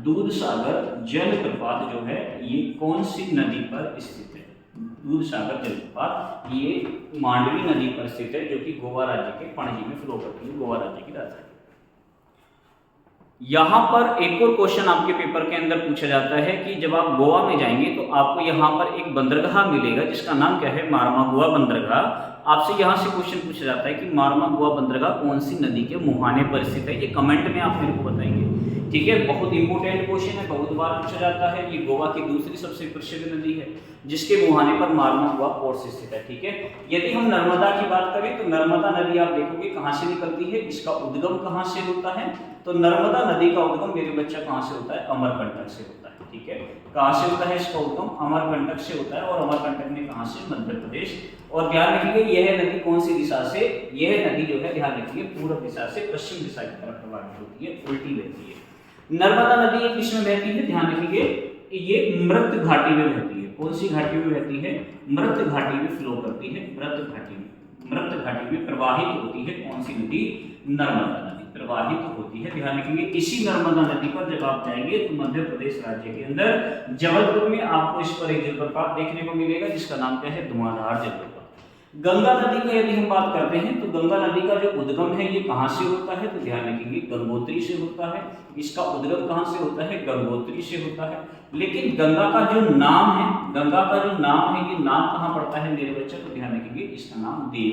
दूध सागर जलप्रपात जो है ये कौन सी नदी पर स्थित है? दूध सागर जलप्रपात ये मांडवी नदी पर स्थित है, जो कि गोवा राज्य के पणजी में फ्लो करती है, गोवा राज्य की राजधानी। यहाँ पर एक और क्वेश्चन आपके पेपर के अंदर पूछा जाता है कि जब आप गोवा में जाएंगे तो आपको यहाँ पर एक बंदरगाह मिलेगा जिसका नाम क्या है? मार्मागुआ बंदरगाह। आपसे यहाँ से क्वेश्चन पूछा जाता है कि मार्मागुआ बंदरगाह कौन सी नदी के मुहाने पर स्थित है? ये कमेंट में आप मेरे को बताएंगे, ठीक है। बहुत इंपॉर्टेंट क्वेश्चन है, बहुत बार पूछा जाता है। ये गोवा की दूसरी सबसे प्रसिद्ध नदी है जिसके मुहाने पर मार्मागुआ पोर्ट स्थित है, ठीक है। यदि हम नर्मदा की बात करें तो नर्मदा नदी आप देखोगे कहाँ से निकलती है, इसका उद्गम कहाँ से होता है? तो नर्मदा नदी का उद्गम मेरे बच्चा कहाँ से होता है? अमरकंटक से होता है, ठीक है। कहाँ से होता है इसका उद्गम? अमरकंटक से होता है। और अमरकंटक में कहाँ से? मध्य प्रदेश। और ध्यान रखिए यह नदी कौन सी दिशा से? यह नदी जो है ध्यान रखिए पूर्व दिशा से पश्चिम दिशा की तरफ प्रवाहित होती है, उल्टी बहती है। नर्मदा नदी किस में बहती है? ध्यान रखिए ये मृत घाटी में बहती है। कौन सी घाटी में बहती है? मृत घाटी में फ्लो करती है, मृत घाटी में। मृत घाटी में प्रवाहित होती है कौन सी नदी? नर्मदा नदी प्रवाहित होती है, ध्यान रखिए। इसी नर्मदा नदी पर जब आप जाएंगे तो मध्य प्रदेश राज्य के अंदर जबलपुर में आपको इस पर एक जलप्रपात देखने को मिलेगा जिसका नाम क्या है? धुआंधार जलप्रपात। गंगा नदी का यदि हम बात करते हैं तो गंगा नदी का जो उद्गम है ये कहाँ से होता है, तो ध्यान रखेंगे गंगोत्री से होता है। इसका उद्गम कहाँ से होता है, गंगोत्री से होता है। लेकिन गंगा का जो नाम है, गंगा का जो नाम है, ये नाम कहाँ पड़ता है मेरे बच्चे, तो ध्यान रखेंगे इसका नाम देव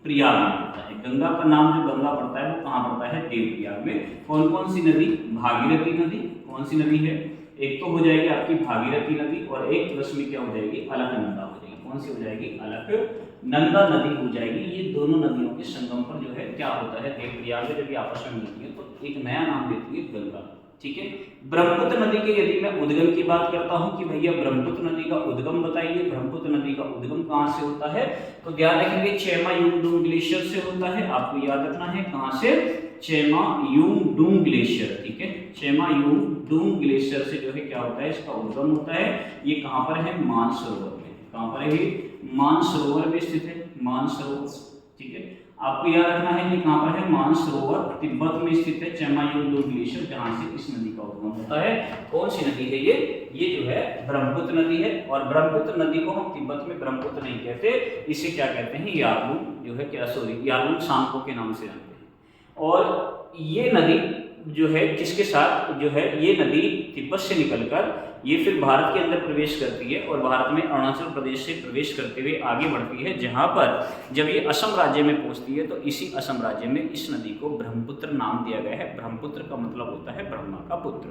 प्रयाग में पड़ता है। गंगा का नाम जो गंगा पड़ता है वो कहाँ पड़ता है, देव प्रयाग में। कौन कौन सी नदी, भागीरथी नदी, कौन सी नदी है, एक तो हो जाएगी आपकी भागीरथी नदी और एक प्लस में क्या हो जाएगी, अलकनंदा हो जाएगी। कौन सी हो जाएगी, अलकनंदा नदी हो जाएगी। ये दोनों नदियों के संगम पर जो है क्या होता है, देव प्रयाग में जब ये आपस में मिलती है तो एक नया नाम देती है गंगा। ठीक है। ब्रह्मपुत्र नदी के यदि मैं उद्गम की बात करता हूं कि भैया ब्रह्मपुत्र नदी का उद्गम बताइए, ब्रह्मपुत्र नदी का उद्गम कहां से होता है, तो ध्यान रखेंगे चेमायुंगडुंग ग्लेशियर से होता है। आपको याद रखना है कहां से, चेमायुंगडुंग ग्लेशियर। ठीक है, चेमायुंगडुंग ग्लेशियर से जो है क्या होता है, इसका उद्गम होता है। ये कहां पर है, मानसरोवर में। कहां पर है, मानसरोवर में स्थित है, मानसरोवर। ठीक है, आपको याद रखना है कि कहां पर है, मानसरोवर तिब्बत में स्थित है, चेमायुंगडुंग ग्लेशियर, जहां से इस नदी का उद्गम होता है। कौन सी नदी है ये जो है ब्रह्मपुत्र नदी है। और ब्रह्मपुत्र नदी को हम तिब्बत में ब्रह्मपुत्र नहीं कहते, इसे क्या कहते हैं, यारलुंग जो है क्या, सॉरी यारलुंग सांगपो के नाम से जानते हैं। और ये नदी जो है किसके साथ जो है, ये नदी तिब्बत से निकलकर ये फिर भारत के अंदर प्रवेश करती है और भारत में अरुणाचल प्रदेश से प्रवेश करते हुए आगे बढ़ती है, जहां पर जब ये असम राज्य में पहुंचती है तो इसी असम राज्य में इस नदी को ब्रह्मपुत्र नाम दिया गया है। ब्रह्मपुत्र का मतलब होता है ब्रह्मा का पुत्र।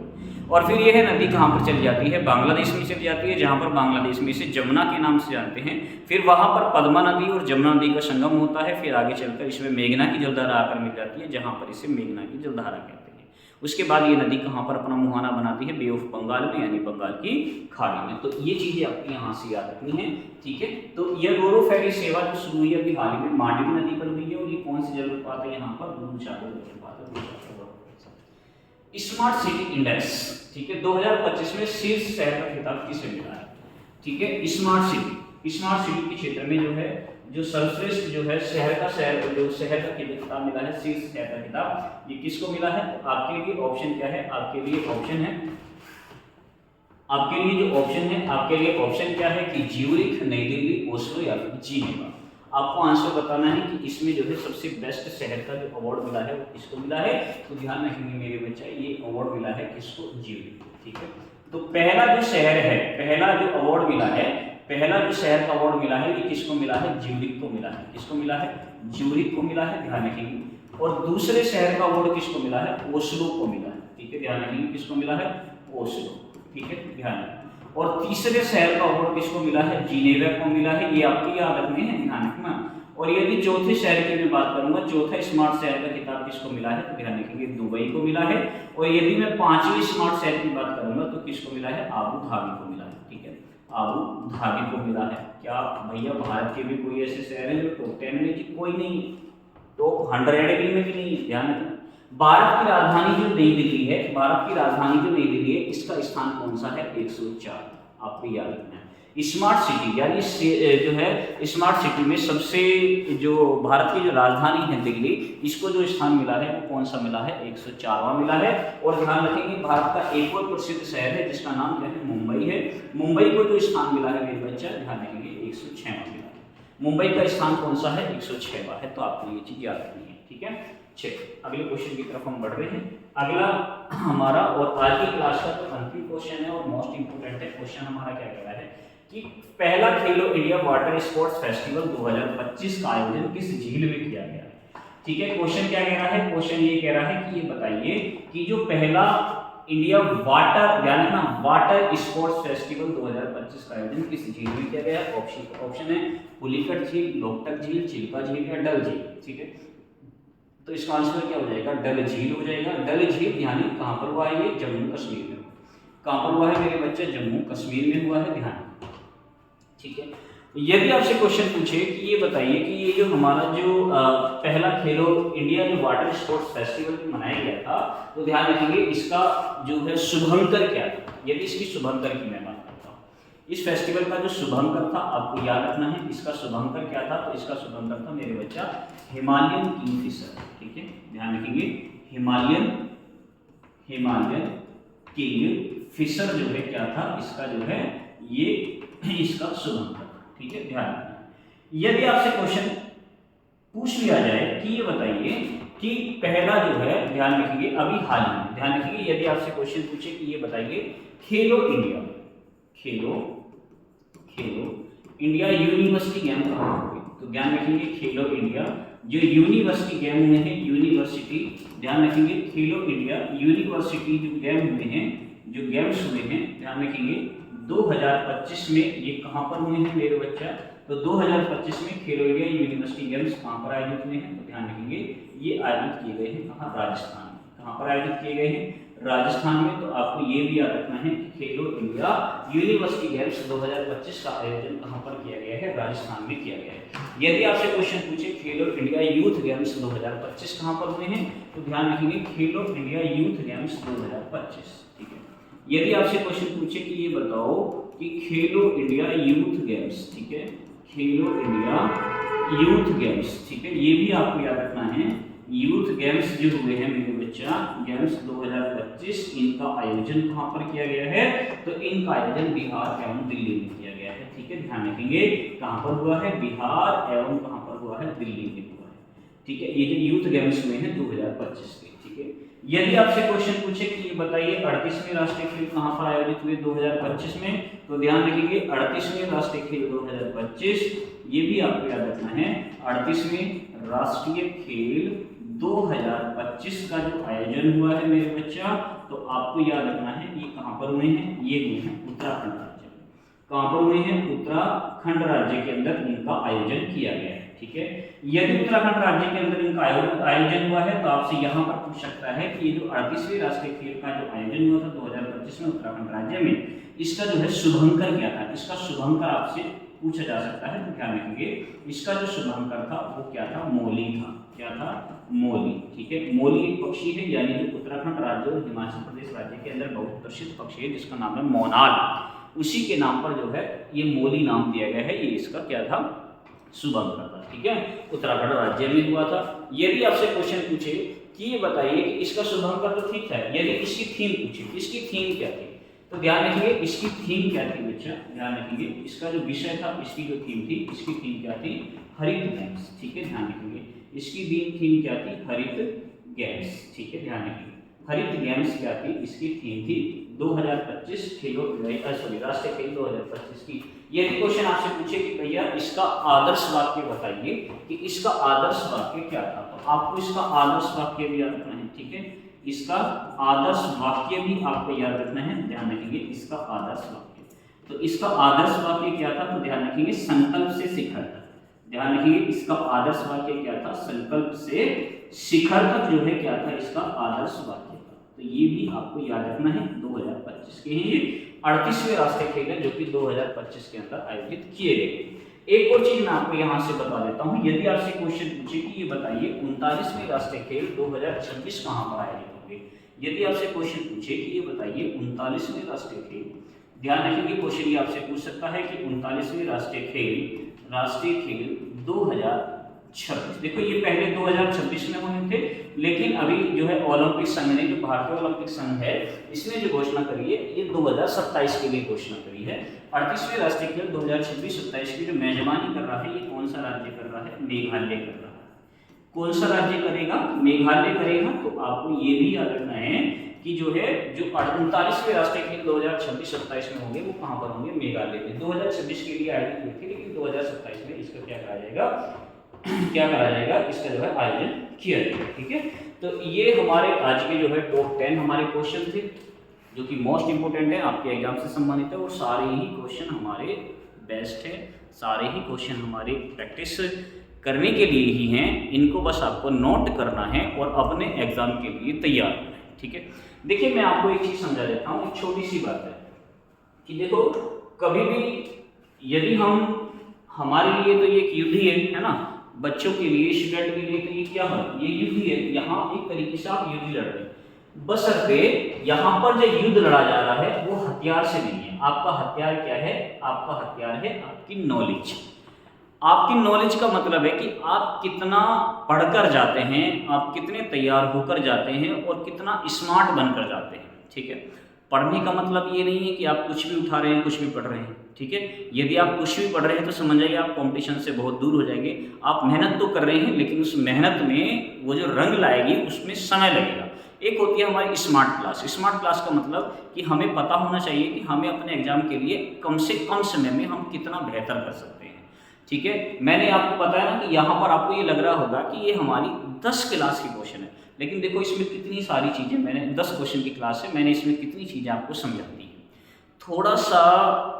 और फिर यह नदी कहां पर चली जाती है, बांग्लादेश में चली जाती है, जहां पर बांग्लादेश में इसे जमुना के नाम से जानते हैं। फिर वहां पर पद्मा नदी और जमुना नदी का संगम होता है। फिर आगे चलकर इसमें मेघना की जलधारा आकर मिल जाती है, जहां पर इसे मेघना की जलधारा कहते हैं। उसके बाद ये नदी कहाँ पर अपना मुहाना बनाती है, बे ऑफ बंगाल में, यानी बंगाल की खाड़ी में। तो ये चीजें आपको यहाँ से याद रखनी है। ठीक है, तो ये रोरो फेरी सेवा जो शुरू हुई है अभी हाल ही में मांडवी नदी पर हुई है। और ये कौन सी जलप्रपात है, यहाँ पर दूधसागर जलप्रपात है। स्मार्ट सिटी इंडेक्स, ठीक है, 2025 में शीर्ष शहर का खिताब किसे मिला है। ठीक है, स्मार्ट सिटी के क्षेत्र में जो है, जो सर्वश्रेष्ठ जो है शहर का खिताब मिला है, शीर्ष शहर का खिताब, ये किसको मिला है। तो आपके लिए ऑप्शन क्या है, आपके लिए ऑप्शन क्या है कि ज्यूरिख, नई दिल्ली, ओस्लो या फिर जिनेवा। आपको आंसर बताना है कि इसमें जो है सबसे बेस्ट शहर का जो अवार्ड मिला है वो किसको मिला है। तो ध्यान रखेंगे मेरे बच्चे, ये अवार्ड मिला है किसको, ज्यूरिख। ठीक है, तो पहला जो शहर है, पहला जो अवार्ड मिला है, पहला जो शहर का अवार्ड मिला है ये किसको मिला है, ज्यूरिख को मिला है। किसको मिला है, ज्यूरिख को मिला है, ध्यान रखेंगे। और दूसरे शहर का अवार्ड किसको मिला है, ओस्लो को मिला है। ठीक है, ध्यान रखेंगे किसको मिला है, ओस्लो। ठीक है, ध्यान रखें। और तीसरे शहर का अवार्ड किसको मिला है, जिनेवा को मिला है। ये आपकी याद रखने हैं, ध्यान रखना। और यदि चौथे शहर की मैं बात करूंगा, चौथा स्मार्ट शहर का खिताब किसको मिला है, तो ध्यान रखेंगे दुबई को मिला है। और यदि मैं पांचवें स्मार्ट शहर की बात करूंगा तो किसको मिला है, आबू धाबी को मिला है। ठीक है, आबू धाबी को मिला है। क्या भैया भारत के भी कोई ऐसे शहर हैं जो टॉप 10 में, कोई नहीं, टॉप 100 में भी नहीं है, ध्यान रखना। भारत की राजधानी जो नई दिल्ली है, इसका स्थान कौन सा है, 104। आपको याद रखना है। स्मार्ट सिटी यानी जो है स्मार्ट सिटी में सबसे जो भारत की जो राजधानी है दिल्ली, इसको जो स्थान मिला है वो कौन सा मिला है, 104वां मिला है। और ध्यान रखेंगे भारत का एक और प्रसिद्ध शहर है जिसका नाम क्या है, मुंबई है। मुंबई को जो स्थान मिला है मेरे बच्चा, ध्यान रखेंगे 106वां मिला है। मुंबई का स्थान कौन सा है, 106वां है। तो आपको ये चीज याद रखनी है। ठीक है, चलिए अगले क्वेश्चन की तरफ हम बढ़ रहे हैं। अगला हमारा और आज की क्लास का जो अंतिम क्वेश्चन है और मोस्ट इंपोर्टेंट है, क्वेश्चन हमारा क्या कह रहा है कि पहला खेलो इंडिया वाटर स्पोर्ट्स फेस्टिवल 2025 का आयोजन किस झील में किया गया है। ठीक है, क्वेश्चन क्या कह रहा है, क्वेश्चन ये कह रहा है कि ये बताइए कि जो पहला इंडिया वाटर स्पोर्ट्स फेस्टिवल 2025 का आयोजन किस झील में किया गया। ऑप्शन है पुलिकट झील, लोकटक झील, चिल्का झील या डल झील। ठीक है, तो इसका आंसर क्या हो जाएगा, डल झील हो जाएगा। डल झील यानी कहां पर हुआ है, ये जम्मू कश्मीर में। कहां पर हुआ है मेरे बच्चे, जम्मू कश्मीर में हुआ है, ध्यान। ठीक है, यदि आपसे क्वेश्चन पूछे कि ये बताइए कि ये जो हमारा जो पहला खेलो इंडिया जो वाटर स्पोर्ट्स फेस्टिवल मनाया गया था, तो ध्यान रखेंगे इसका जो है शुभंकर क्या था। यदि इसकी शुभंकर की मैं बात करता हूँ, इस फेस्टिवल का जो शुभंकर था आपको याद रखना है, इसका शुभंकर क्या था। तो इसका शुभंकर था मेरे बच्चा हिमालयन किंगफिशर। ठीक है, ध्यान रखेंगे हिमालयन किंगफिशर जो है क्या था, इसका जो है ये इसका शुभंकर। ठीक है, ध्यान रखना। यदि आपसे क्वेश्चन पूछ लिया जाए कि ये बताइए कि पहला जो है, ध्यान रखिए अभी हाल ही में, ध्यान रखिए यदि आपसे क्वेश्चन पूछे कि ये बताइए खेलो इंडिया, खेलो इंडिया यूनिवर्सिटी गेम कहाँ हुए, तो ध्यान रखेंगे खेलो इंडिया जो यूनिवर्सिटी गेम हुए हैं, यूनिवर्सिटी, ध्यान रखेंगे खेलो इंडिया यूनिवर्सिटी जो गेम हुए हैं, जो गेम्स हुए हैं, ध्यान रखेंगे 2025 में ये कहाँ पर हुए हैं मेरे बच्चा, तो 2025 में खेलो इंडिया यूनिवर्सिटी गेम्स कहाँ पर आयोजित हुए हैं, तो ध्यान रखेंगे ये आयोजित किए गए हैं कहाँ, राजस्थान में। कहाँ पर आयोजित किए गए हैं, राजस्थान में। तो आपको ये भी याद रखना है कि खेलो इंडिया यूनिवर्सिटी गेम्स 2025 का आयोजन कहाँ पर किया गया है, राजस्थान में किया गया है। यदि आपसे क्वेश्चन पूछे खेलो इंडिया यूथ गेम्स 2025 कहाँ पर हुए हैं, तो ध्यान रखेंगे खेलो इंडिया यूथ गेम्स 2025, ठीक है। यदि आपसे क्वेश्चन पूछे कि ये बताओ कि खेलो इंडिया यूथ गेम्स, ठीक है, खेलो इंडिया यूथ गेम्स, ठीक है, ये भी आपको याद रखना है। यूथ गेम्स जो हुए हैं मेरे बच्चा, गेम्स 2025, इनका आयोजन कहाँ पर किया गया है, तो इनका आयोजन बिहार एवं दिल्ली में किया गया है, ठीक है। ध्यान रखेंगे कहाँ पर हुआ है, बिहार एवं कहाँ पर हुआ है, दिल्ली में हुआ है, ठीक है। ये जो यूथ गेम्स हुए हैं 2025 के, ठीक है। यदि आपसे क्वेश्चन पूछे कि ये बताइए 38वें राष्ट्रीय खेल कहाँ पर आयोजित हुए 2025 में, तो ध्यान रखिए 38वें राष्ट्रीय खेल 2025, ये भी आपको याद रखना है। 38वें राष्ट्रीय खेल 2025 का जो आयोजन हुआ है मेरे बच्चा, तो आपको याद रखना है ये कहाँ पर हुए हैं, ये हुए हैं उत्तराखंड राज्य में। कहाँ पर हुए हैं, उत्तराखंड राज्य के अंदर इनका आयोजन किया गया है, ठीक है। यदि उत्तराखंड राज्य के अंदर इनका आयोजन हुआ है, तो आपसे यहाँ पर पूछ सकता है कि ये जो 38वें राष्ट्रीय खेल का जो आयोजन हुआ था 2025 में उत्तराखंड राज्य में, इसका जो है शुभंकर क्या था, इसका शुभंकर आपसे पूछा जा सकता है। तो ध्यान रखेंगे इसका जो शुभंकर था वो क्या था, मौली था। क्या था, मौली, ठीक है। मौली एक पक्षी है, यानी जो उत्तराखंड राज्य और हिमाचल प्रदेश राज्य के अंदर बहुत प्रसिद्ध पक्षी है जिसका नाम है मोनाल, उसी के नाम पर जो है ये मौली नाम दिया गया है। ये इसका क्या था, शुभंकर था, ठीक है, उत्तराखंड राज्य में हुआ था। यदि आपसे क्वेश्चन पूछे कि ये बताइए कि इसका शुभंकर तो ठीक है, यदि इसकी थीम पूछे, इसकी थीम क्या थी, तो ध्यान रखिए इसकी थीम क्या थी बच्चा, ध्यान रखेंगे इसका जो विषय था, इसकी जो थीम थी, इसकी थीम क्या थी, हरित गैस, ठीक है। ध्यान रखेंगे इसकी थीम क्या थी, हरित गैस, ठीक है। ध्यान रखेंगे हरित गेम्स क्या थी, इसकी थीम थी 2025 खेलो राष्ट्रीय खेल 2025 की। यदि क्वेश्चन आपसे पूछे कि भैया इसका आदर्श वाक्य बताइए कि इसका आदर्श वाक्य क्या था, तो आपको इसका आदर्श वाक्य भी याद रखना है, ठीक है। इसका आदर्श वाक्य भी आपको याद रखना है, ध्यान रखेंगे इसका आदर्श वाक्य। तो इसका आदर्श वाक्य क्या था, तो ध्यान रखेंगे संकल्प से शिखर तक। ध्यान रखिए इसका आदर्श वाक्य क्या था, संकल्प से शिखर तक जो है क्या था, इसका आदर्श वाक्य था। तो ये भी आपको याद रखना है। 2025 के ही 38वें राष्ट्रीय खेल है जो कि 2025 के अंदर आयोजित किए गए। एक और चीज मैं आपको यहाँ से बता देता हूँ, यदि आपसे क्वेश्चन पूछे कि ये बताइए 39वें राष्ट्रीय खेल 2026 कहाँ पर आयोजित होंगे, यदि आपसे क्वेश्चन पूछे कि ये बताइए 39वें राष्ट्रीय खेल, ध्यान रखिए क्वेश्चन ये आपसे पूछ सकता है कि 39वें राष्ट्रीय खेल 2026, देखो ये पहले 2026 में होने थे, लेकिन अभी जो है ओलंपिक संघ ने, जो भारतीय ओलंपिक संघ है, इसने जो घोषणा करी है ये 2027 के लिए घोषणा करी है। 38वें राष्ट्रीय खेल 2026-27 की जो मेजबानी कर रहा है, ये कौन सा राज्य कर रहा है, मेघालय कर रहा है। कौन सा राज्य करेगा, मेघालय करेगा। तो आपको ये भी याद रखना है कि जो है जो 39वें राष्ट्रीय खेल 2026-27 में होंगे वो कहाँ पर होंगे, मेघालय में। 2026 के लिए आयोजित हुए थे, लेकिन 2027 में इसका क्या करा जाएगा, इसका जो है आयोजन किया जाएगा, ठीक है। तो ये हमारे आज के जो है टॉप 10 हमारे क्वेश्चन थे जो कि मोस्ट इंपोर्टेंट है, आपके एग्जाम से संबंधित है, और सारे ही क्वेश्चन हमारे बेस्ट है, सारे ही क्वेश्चन हमारे प्रैक्टिस करने के लिए ही हैं। इनको बस आपको नोट करना है और अपने एग्जाम के लिए तैयार होना है, ठीक है। देखिए मैं आपको एक चीज समझा देता हूँ, एक छोटी सी बात है कि देखो कभी भी यदि हमारे लिए तो ये एक युद्ध ही है ना, बच्चों के लिए, स्टूडेंट के लिए तो ये क्या है, ये युद्ध ही है। यहाँ एक तरीके से आप युद्ध लड़ रहे हैं, बशर्ते यहाँ पर जो युद्ध लड़ा जा रहा है वो हथियार से नहीं है। आपका हथियार क्या है, आपका हथियार है आपकी नॉलेज। आपकी नॉलेज का मतलब है कि आप कितना पढ़कर जाते हैं, आप कितने तैयार होकर जाते हैं और कितना स्मार्ट बनकर जाते हैं, ठीक है। पढ़ने का मतलब ये नहीं है कि आप कुछ भी उठा रहे हैं, कुछ भी पढ़ रहे हैं, ठीक है। यदि आप कुछ भी पढ़ रहे हैं तो समझ जाइए आप कंपटीशन से बहुत दूर हो जाएंगे। आप मेहनत तो कर रहे हैं लेकिन उस मेहनत में वो जो रंग लाएगी उसमें समय लगेगा। एक होती है हमारी स्मार्ट क्लास। स्मार्ट क्लास का मतलब कि हमें पता होना चाहिए कि हमें अपने एग्जाम के लिए कम से कम समय में हम कितना बेहतर कर सकते हैं, ठीक है। मैंने आपको बताया ना कि यहाँ पर आपको ये लग रहा होगा कि ये हमारी 10 क्लास की क्वेश्चन है, लेकिन देखो इसमें कितनी सारी चीज़ें, मैंने 10 क्वेश्चन की क्लास है, मैंने इसमें कितनी चीज़ें आपको समझा दी हैं। थोड़ा सा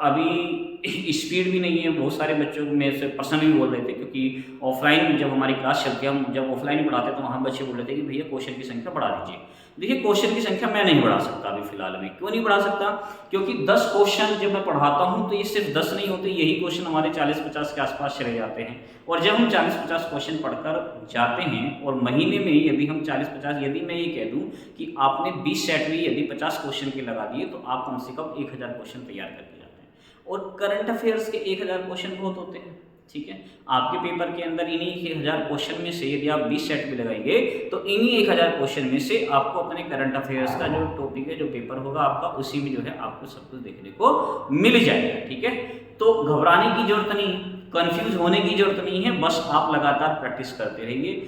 अभी स्पीड भी नहीं है। बहुत सारे बच्चों में से पर्सनली बोल रहे थे, क्योंकि ऑफलाइन जब हमारी क्लास चलती है, हम जब ऑफलाइन पढ़ाते तो वहाँ बच्चे बोल रहे थे कि भैया क्वेश्चन की संख्या बढ़ा दीजिए। देखिए क्वेश्चन की संख्या मैं नहीं बढ़ा सकता अभी फिलहाल में। क्यों नहीं बढ़ा सकता? क्योंकि 10 क्वेश्चन जब मैं पढ़ाता हूँ तो ये सिर्फ 10 नहीं होते, यही क्वेश्चन हमारे 40-50 के आसपास चले जाते हैं। और जब हम 40-50 क्वेश्चन पढ़कर जाते हैं और महीने में यदि हम 40-50, यदि मैं ये कह दूँ कि आपने 20 सेट भी यदि 50 क्वेश्चन के लगा दिए तो आप कम से कम 1000 क्वेश्चन तैयार करके जाते हैं। और करंट अफेयर्स के 1000 क्वेश्चन बहुत होते हैं, ठीक है। आपके पेपर के अंदर इन्हीं 1000 क्वेश्चन में से यदि आप 20 सेट भी लगाएंगे तो इन्हीं 1000 क्वेश्चन में से आपको अपने करंट अफेयर्स का जो टॉपिक है, जो पेपर होगा आपका, उसी में जो है आपको सब कुछ देखने को मिल जाएगा, ठीक है। तो घबराने की जरूरत नहीं, कंफ्यूज होने की जरूरत नहीं है, बस आप लगातार प्रैक्टिस करते रहिए,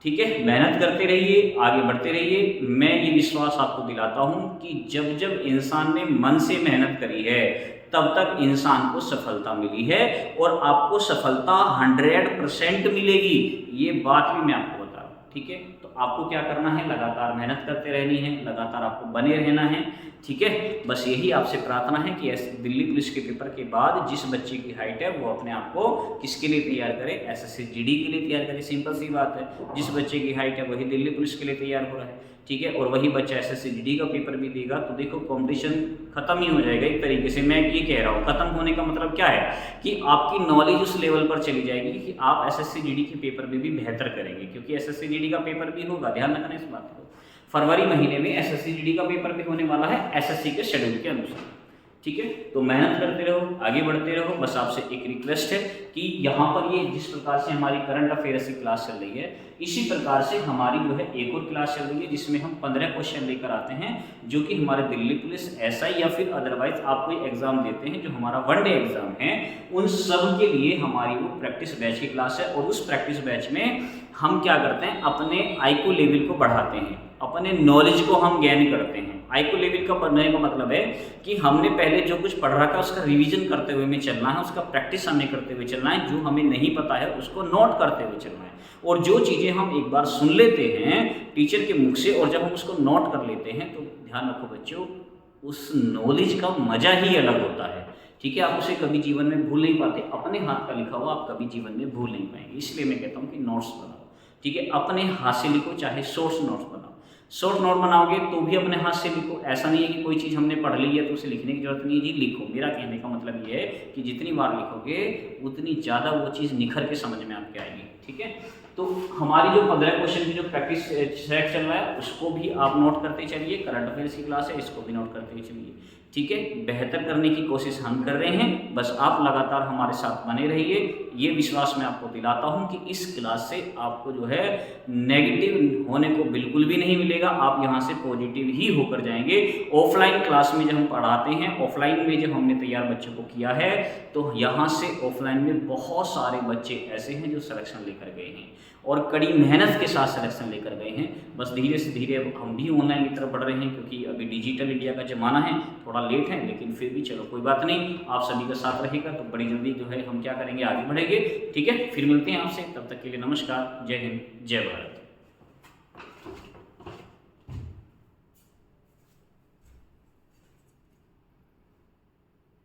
ठीक है। मेहनत करते रहिए, आगे बढ़ते रहिए। मैं ये विश्वास आपको दिलाता हूँ कि जब जब इंसान ने मन से मेहनत करी है तब तक इंसान को सफलता मिली है, और आपको सफलता 100% मिलेगी। ये बात भी मैं आपको बता रहा हूँ, ठीक है। तो आपको क्या करना है, लगातार मेहनत करते रहनी है, लगातार आपको बने रहना है, ठीक है। बस यही आपसे प्रार्थना है कि दिल्ली पुलिस के पेपर के बाद जिस बच्चे की हाइट है वो अपने आप को किसके लिए तैयार करे, एसएससी जीडी के लिए तैयार करे। सिंपल सी बात है, जिस बच्चे की हाइट है वही दिल्ली पुलिस के लिए तैयार हो रहा है, ठीक है। और वही बच्चा एसएससी जीडी का पेपर भी देगा तो देखो कंपटीशन खत्म ही हो जाएगा एक तरीके से। मैं ये कह रहा हूँ, खत्म होने का मतलब क्या है कि आपकी नॉलेज उस लेवल पर चली जाएगी कि आप एसएससी जीडी के पेपर में भी बेहतर करेंगे, क्योंकि एसएससी जीडी का पेपर भी होगा, ध्यान रखना इस बात को। फरवरी महीने में एसएससी जीडी का पेपर भी होने वाला है एसएससी के शेड्यूल के अनुसार, ठीक है। तो मेहनत करते रहो, आगे बढ़ते रहो। बस आपसे एक रिक्वेस्ट है कि यहाँ पर ये जिस प्रकार से हमारी करंट अफेयर्स की क्लास चल रही है, इसी प्रकार से हमारी जो है एक और क्लास चल रही है जिसमें हम 15 क्वेश्चन लेकर आते हैं, जो कि हमारे दिल्ली पुलिस, एसआई या फिर अदरवाइज आप कोई एग्जाम देते हैं जो हमारा वनडे एग्जाम है, उन सब के लिए हमारी वो प्रैक्टिस बैच की क्लास है। और उस प्रैक्टिस बैच में हम क्या करते हैं, अपने आईक्यू लेवल को बढ़ाते हैं, अपने नॉलेज को हम गेन करते हैं। आईक्यू लेवल का बढ़ने का मतलब है कि हमने पहले जो कुछ पढ़ रखा है उसका रिवीजन करते हुए हमें चलना है, उसका प्रैक्टिस हमें करते हुए चलना है, जो हमें नहीं पता है उसको नोट करते हुए चलना है। और जो चीज़ें हम एक बार सुन लेते हैं टीचर के मुख से और जब हम उसको नोट कर लेते हैं तो ध्यान रखो बच्चों, उस नॉलेज का मजा ही अलग होता है, ठीक है। आप उसे कभी जीवन में भूल नहीं पाते। अपने हाथ का लिखा हुआ आप कभी जीवन में भूल नहीं पाएंगे। इसलिए मैं कहता हूँ कि नोट्स बनाओ, ठीक है। अपने हाथ से लिखो, चाहे शॉर्ट्स नोट्स बनाओ। शॉर्ट नोट बनाओगे तो भी अपने हाथ से लिखो। ऐसा नहीं है कि कोई चीज़ हमने पढ़ ली है तो उसे लिखने की जरूरत नहीं है जी, लिखो। मेरा कहने का मतलब ये है कि जितनी बार लिखोगे उतनी ज़्यादा वो चीज़ निखर के समझ में आपके आएगी, ठीक है। तो हमारी जो 15 क्वेश्चन की जो प्रैक्टिस सेट चल रहा है उसको भी आप नोट करते चलिए। करंट अफेयर्स की क्लास है, इसको भी नोट करते चलिए, ठीक है। बेहतर करने की कोशिश हम कर रहे हैं, बस आप लगातार हमारे साथ बने रहिए। ये विश्वास मैं आपको दिलाता हूं कि इस क्लास से आपको जो है नेगेटिव होने को बिल्कुल भी नहीं मिलेगा। आप यहां से पॉजिटिव ही होकर जाएंगे। ऑफलाइन क्लास में जब हम पढ़ाते हैं, ऑफलाइन में जब हमने तैयार बच्चों को किया है, तो यहाँ से ऑफलाइन में बहुत सारे बच्चे ऐसे हैं जो सिलेक्शन लेकर गए हैं और कड़ी मेहनत के साथ सिलेक्शन लेकर गए हैं। बस धीरे से धीरे अब हम भी ऑनलाइन की तरफ बढ़ रहे हैं, क्योंकि अभी डिजिटल इंडिया का ज़माना है, थोड़ा लेट है लेकिन फिर भी चलो कोई बात नहीं। आप सभी का साथ रहेगा तो बड़ी जल्दी जो है हम क्या करेंगे, आगे बढ़ेंगे, ठीक है। फिर मिलते हैं आपसे, तब तक के लिए नमस्कार, जय हिंद, जय भारत।